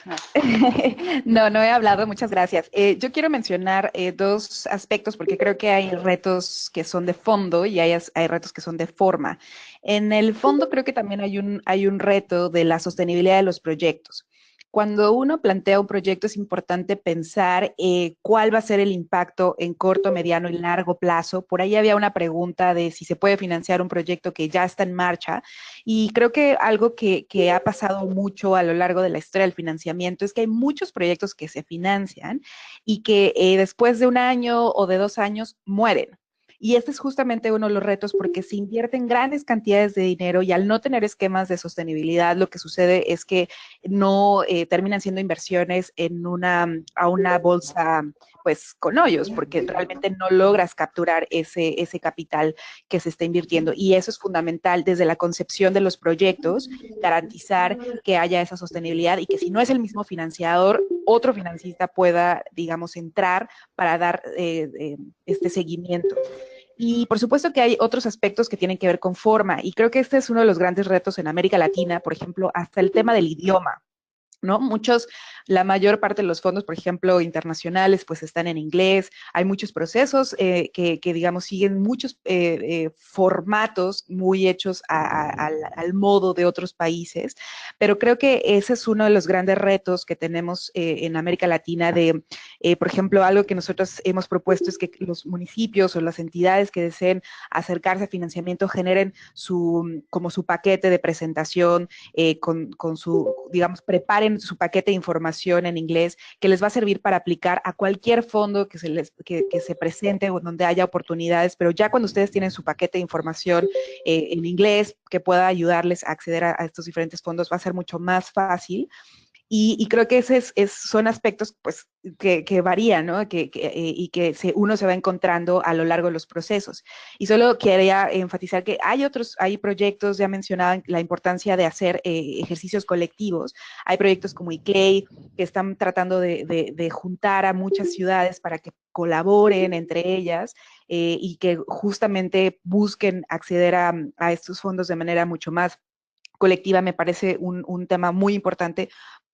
no. No he hablado, muchas gracias. Yo quiero mencionar dos aspectos porque creo que hay retos que son de fondo y hay retos que son de forma. En el fondo creo que también hay un reto de la sostenibilidad de los proyectos. Cuando uno plantea un proyecto es importante pensar cuál va a ser el impacto en corto, mediano y largo plazo. Por ahí había una pregunta de si se puede financiar un proyecto que ya está en marcha y creo que algo que ha pasado mucho a lo largo de la historia del financiamiento es que hay muchos proyectos que se financian y que después de un año o de 2 años mueren. Y este es justamente uno de los retos porque se invierten grandes cantidades de dinero y al no tener esquemas de sostenibilidad, lo que sucede es que no terminan siendo inversiones a una bolsa pues con hoyos, porque realmente no logras capturar ese capital que se está invirtiendo. Y eso es fundamental desde la concepción de los proyectos, garantizar que haya esa sostenibilidad y que si no es el mismo financiador, otro financista pueda, digamos, entrar para dar este seguimiento. Y por supuesto que hay otros aspectos que tienen que ver con forma, y creo que este es uno de los grandes retos en América Latina, por ejemplo, hasta el tema del idioma. ¿No? La mayor parte de los fondos, por ejemplo, internacionales, pues están en inglés. Hay muchos procesos que digamos, siguen muchos formatos muy hechos al modo de otros países, pero creo que ese es uno de los grandes retos que tenemos en América Latina por ejemplo, algo que nosotros hemos propuesto es que los municipios o las entidades que deseen acercarse a financiamiento generen como su paquete de presentación con su, digamos, preparen su paquete de información en inglés que les va a servir para aplicar a cualquier fondo que se presente o donde haya oportunidades, pero ya cuando ustedes tienen su paquete de información en inglés que pueda ayudarles a acceder a estos diferentes fondos, va a ser mucho más fácil. Y creo que son aspectos pues, que varían, ¿no? Y que uno se va encontrando a lo largo de los procesos. Y solo quería enfatizar que hay proyectos, ya mencionaban la importancia de hacer ejercicios colectivos. Hay proyectos como ICLEI que están tratando de juntar a muchas ciudades para que colaboren entre ellas y que justamente busquen acceder a estos fondos de manera mucho más colectiva. Me parece un tema muy importante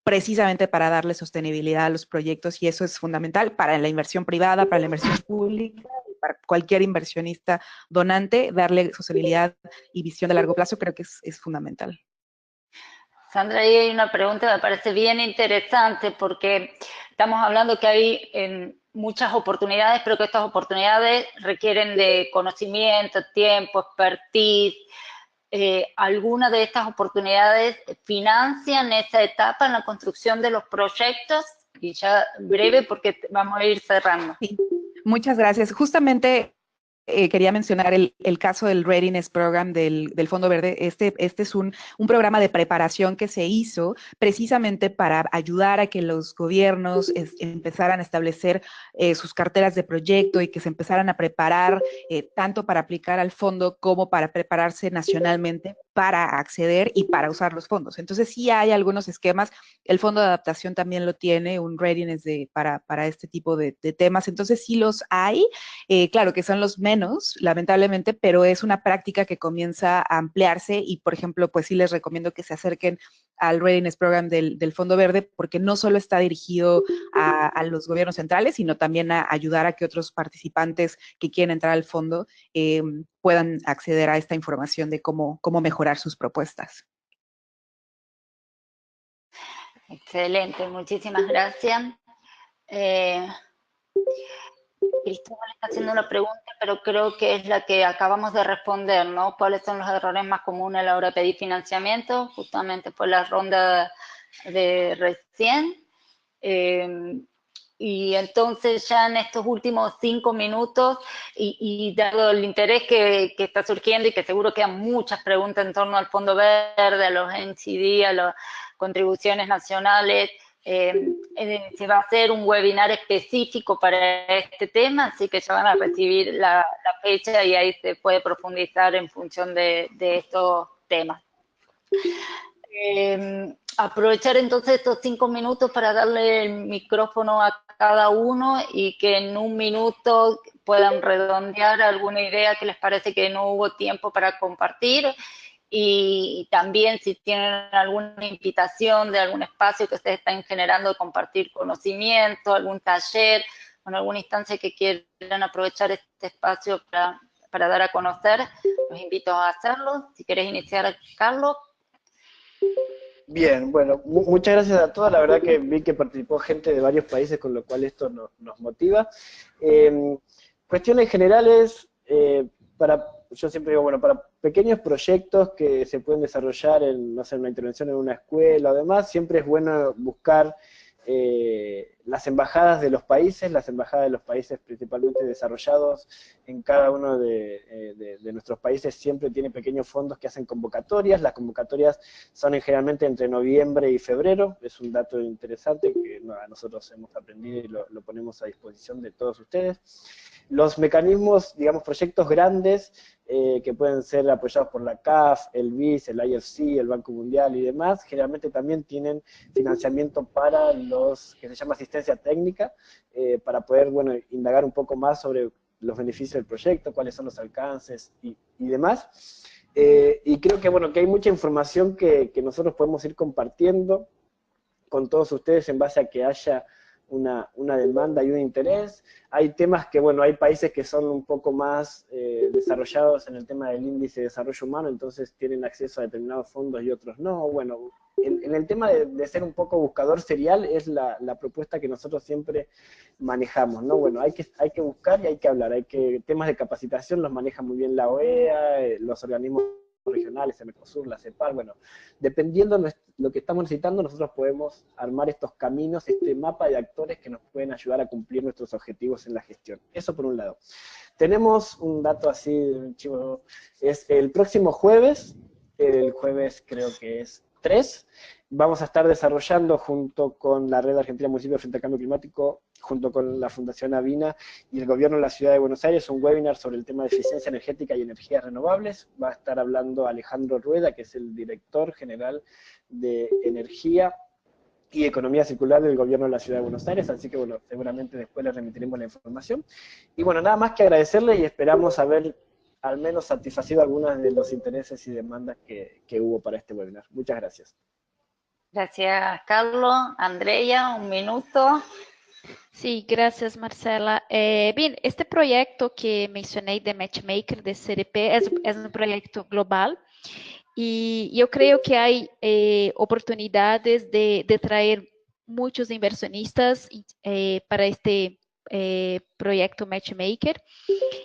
precisamente para darle sostenibilidad a los proyectos y eso es fundamental para la inversión privada, para la inversión pública, para cualquier inversionista donante, darle sostenibilidad y visión de largo plazo creo que es fundamental. Sandra, ahí hay una pregunta que me parece bien interesante porque estamos hablando que hay muchas oportunidades, pero que estas oportunidades requieren de conocimiento, tiempo, expertise. ¿Alguna de estas oportunidades financian esa etapa en la construcción de los proyectos? Y ya breve porque vamos a ir cerrando. Sí, muchas gracias. Justamente quería mencionar el caso del Readiness Program del Fondo Verde. Este es un programa de preparación que se hizo precisamente para ayudar a que los gobiernos empezaran a establecer sus carteras de proyecto y que se empezaran a preparar tanto para aplicar al fondo como para prepararse nacionalmente para acceder y para usar los fondos. Entonces sí hay algunos esquemas. El Fondo de Adaptación también lo tiene, un readiness para este tipo de temas. Entonces sí los hay. Claro que son los menos, lamentablemente, pero es una práctica que comienza a ampliarse y, por ejemplo, pues sí les recomiendo que se acerquen al Readiness Program del Fondo Verde porque no solo está dirigido a los gobiernos centrales, sino también a ayudar a que otros participantes que quieren entrar al fondo puedan acceder a esta información de cómo mejorar sus propuestas. Excelente, muchísimas gracias. Cristóbal está haciendo una pregunta, pero creo que es la que acabamos de responder, ¿no? ¿Cuáles son los errores más comunes a la hora de pedir financiamiento? Justamente fue la ronda de recién. Y entonces ya en estos últimos 5 minutos, y dado el interés que está surgiendo y que seguro quedan muchas preguntas en torno al Fondo Verde, a los NCD, a las contribuciones nacionales, se va a hacer un webinar específico para este tema, así que ya van a recibir la fecha y ahí se puede profundizar en función de estos temas. Aprovechar entonces estos 5 minutos para darle el micrófono a cada uno y que en un minuto puedan redondear alguna idea que les parece que no hubo tiempo para compartir. Y también si tienen alguna invitación de algún espacio que ustedes están generando de compartir conocimiento, algún taller, o alguna instancia que quieran aprovechar este espacio para dar a conocer, los invito a hacerlo. Si querés iniciar, Carlos. Bien, bueno, muchas gracias a todos. La verdad que vi que participó gente de varios países, con lo cual esto nos motiva. Cuestiones generales, yo siempre digo, bueno, para pequeños proyectos que se pueden desarrollar en, no sé, una intervención en una escuela o demás, siempre es bueno buscar las embajadas de los países principalmente desarrollados en cada uno de nuestros países siempre tiene pequeños fondos que hacen convocatorias. Las convocatorias son generalmente entre noviembre y febrero, es un dato interesante que nosotros hemos aprendido y lo ponemos a disposición de todos ustedes. Los mecanismos, digamos, proyectos grandes que pueden ser apoyados por la CAF, el BIS, el IFC, el Banco Mundial y demás, generalmente también tienen financiamiento para los que se llama asistencia técnica, para poder, bueno, indagar un poco más sobre los beneficios del proyecto, cuáles son los alcances y demás. Y creo que, bueno, que hay mucha información que nosotros podemos ir compartiendo con todos ustedes en base a que haya una demanda y un interés. Hay temas que, bueno, hay países que son un poco más desarrollados en el tema del índice de desarrollo humano, entonces tienen acceso a determinados fondos y otros no. Bueno, en el tema de ser un poco buscador serial es la propuesta que nosotros siempre manejamos, ¿no? Bueno, hay que buscar y hay que hablar, temas de capacitación los maneja muy bien la OEA, los organismos regionales, el Mercosur, la CEPAL, bueno, dependiendo de lo que estamos necesitando, nosotros podemos armar estos caminos, este mapa de actores que nos pueden ayudar a cumplir nuestros objetivos en la gestión. Eso por un lado. Tenemos un dato así, chivo, es el próximo jueves, el jueves creo que es 3, vamos a estar desarrollando junto con la Red Argentina Municipios frente al Cambio Climático, junto con la Fundación Avina y el Gobierno de la Ciudad de Buenos Aires, un webinar sobre el tema de eficiencia energética y energías renovables. Va a estar hablando Alejandro Rueda, que es el director general de Energía y Economía Circular del Gobierno de la Ciudad de Buenos Aires, así que, bueno, seguramente después les remitiremos la información. Y, bueno, nada más que agradecerle y esperamos haber al menos satisfacido algunos de los intereses y demandas que hubo para este webinar. Muchas gracias. Gracias, Carlos. Andrea, un minuto. Sí, gracias, Marcela. Bien, este proyecto que mencioné de Matchmaker de CDP es un proyecto global y yo creo que hay oportunidades de traer muchos inversionistas para este proyecto Matchmaker.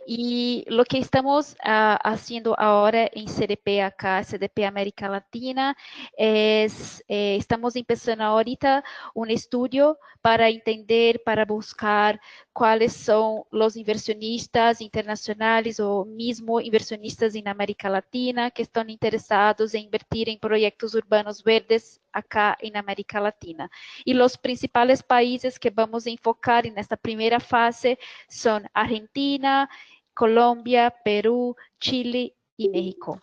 Y lo que estamos haciendo ahora en CDP acá, CDP América Latina, es, estamos empezando ahorita un estudio para entender, para buscar cuáles son los inversionistas internacionales o mismo inversionistas en América Latina que están interesados en invertir en proyectos urbanos verdes acá en América Latina. Y los principales países que vamos a enfocar en esta primera fase son Argentina, Colombia, Perú, Chile y México.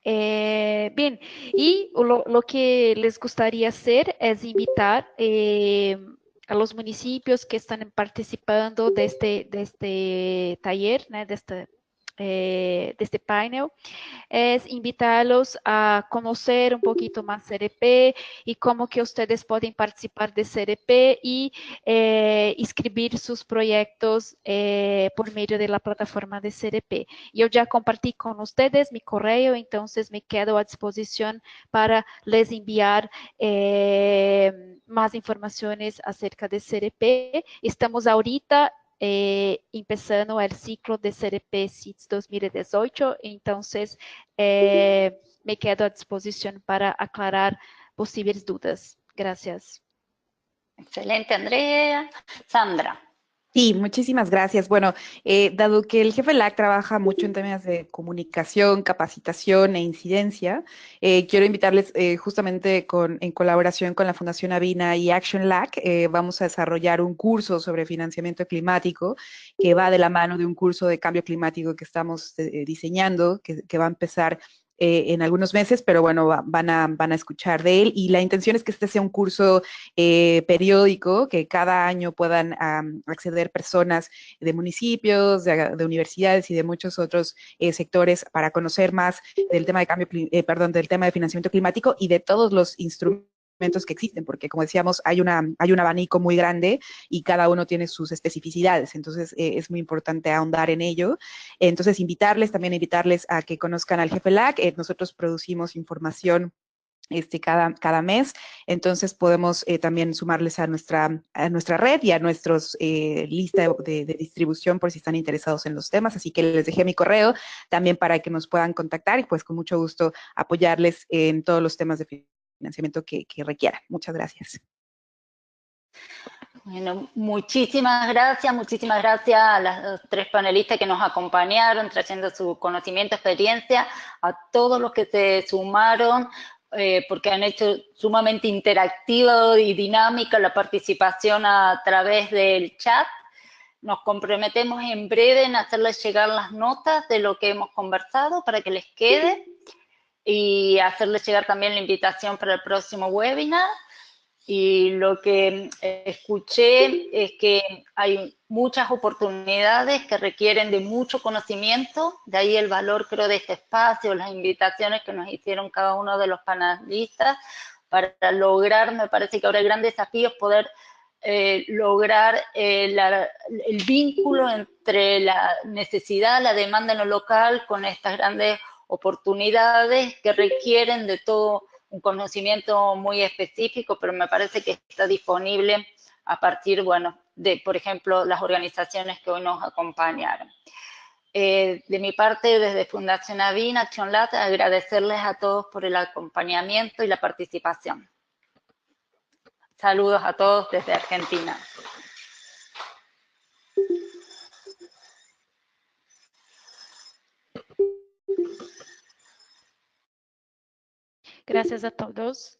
Bien, y lo que les gustaría hacer es invitar a los municipios que están participando de este taller, ¿no? De este panel, es invitarlos a conocer un poquito más CDP y cómo que ustedes pueden participar de CDP y inscribir sus proyectos por medio de la plataforma de CDP. Yo ya compartí con ustedes mi correo, entonces me quedo a disposición para les enviar más informaciones acerca de CDP. Estamos ahorita empezando el ciclo de CDP CITES 2018, entonces me quedo a disposición para aclarar posibles dudas. Gracias. Excelente, Andrea. Sandra. Sí, muchísimas gracias. Bueno, dado que el jefe LAC trabaja mucho en temas de comunicación, capacitación e incidencia, quiero invitarles justamente en colaboración con la Fundación Avina y Action LAC, vamos a desarrollar un curso sobre financiamiento climático que va de la mano de un curso de cambio climático que estamos diseñando, que va a empezar en algunos meses, pero bueno, van a escuchar de él. Y la intención es que este sea un curso periódico, que cada año puedan acceder personas de municipios, de universidades y de muchos otros sectores para conocer más del tema de del tema de financiamiento climático y de todos los instrumentos que existen, porque como decíamos, hay un abanico muy grande y cada uno tiene sus especificidades, entonces es muy importante ahondar en ello. Entonces, también invitarles a que conozcan al Jefe LAC. Nosotros producimos información cada mes, entonces podemos también sumarles a nuestra red y a nuestros lista de distribución por si están interesados en los temas, así que les dejé mi correo también para que nos puedan contactar y pues con mucho gusto apoyarles en todos los temas de financiamiento que requieran. Muchas gracias. Bueno, muchísimas gracias a las tres panelistas que nos acompañaron, trayendo su conocimiento, experiencia, a todos los que se sumaron, porque han hecho sumamente interactiva y dinámica la participación a través del chat. Nos comprometemos en breve en hacerles llegar las notas de lo que hemos conversado para que les quede y hacerles llegar también la invitación para el próximo webinar. Y lo que escuché es que hay muchas oportunidades que requieren de mucho conocimiento, de ahí el valor, creo, de este espacio, las invitaciones que nos hicieron cada uno de los panelistas para lograr, me parece que ahora el gran desafío es poder lograr el vínculo entre la necesidad, la demanda en lo local con estas grandes oportunidades que requieren de todo un conocimiento muy específico, pero me parece que está disponible a partir, bueno, de, por ejemplo, las organizaciones que hoy nos acompañaron. De mi parte, desde Fundación AVIN, Acción Lat, agradecerles a todos por el acompañamiento y la participación. Saludos a todos desde Argentina. Gracias a todos.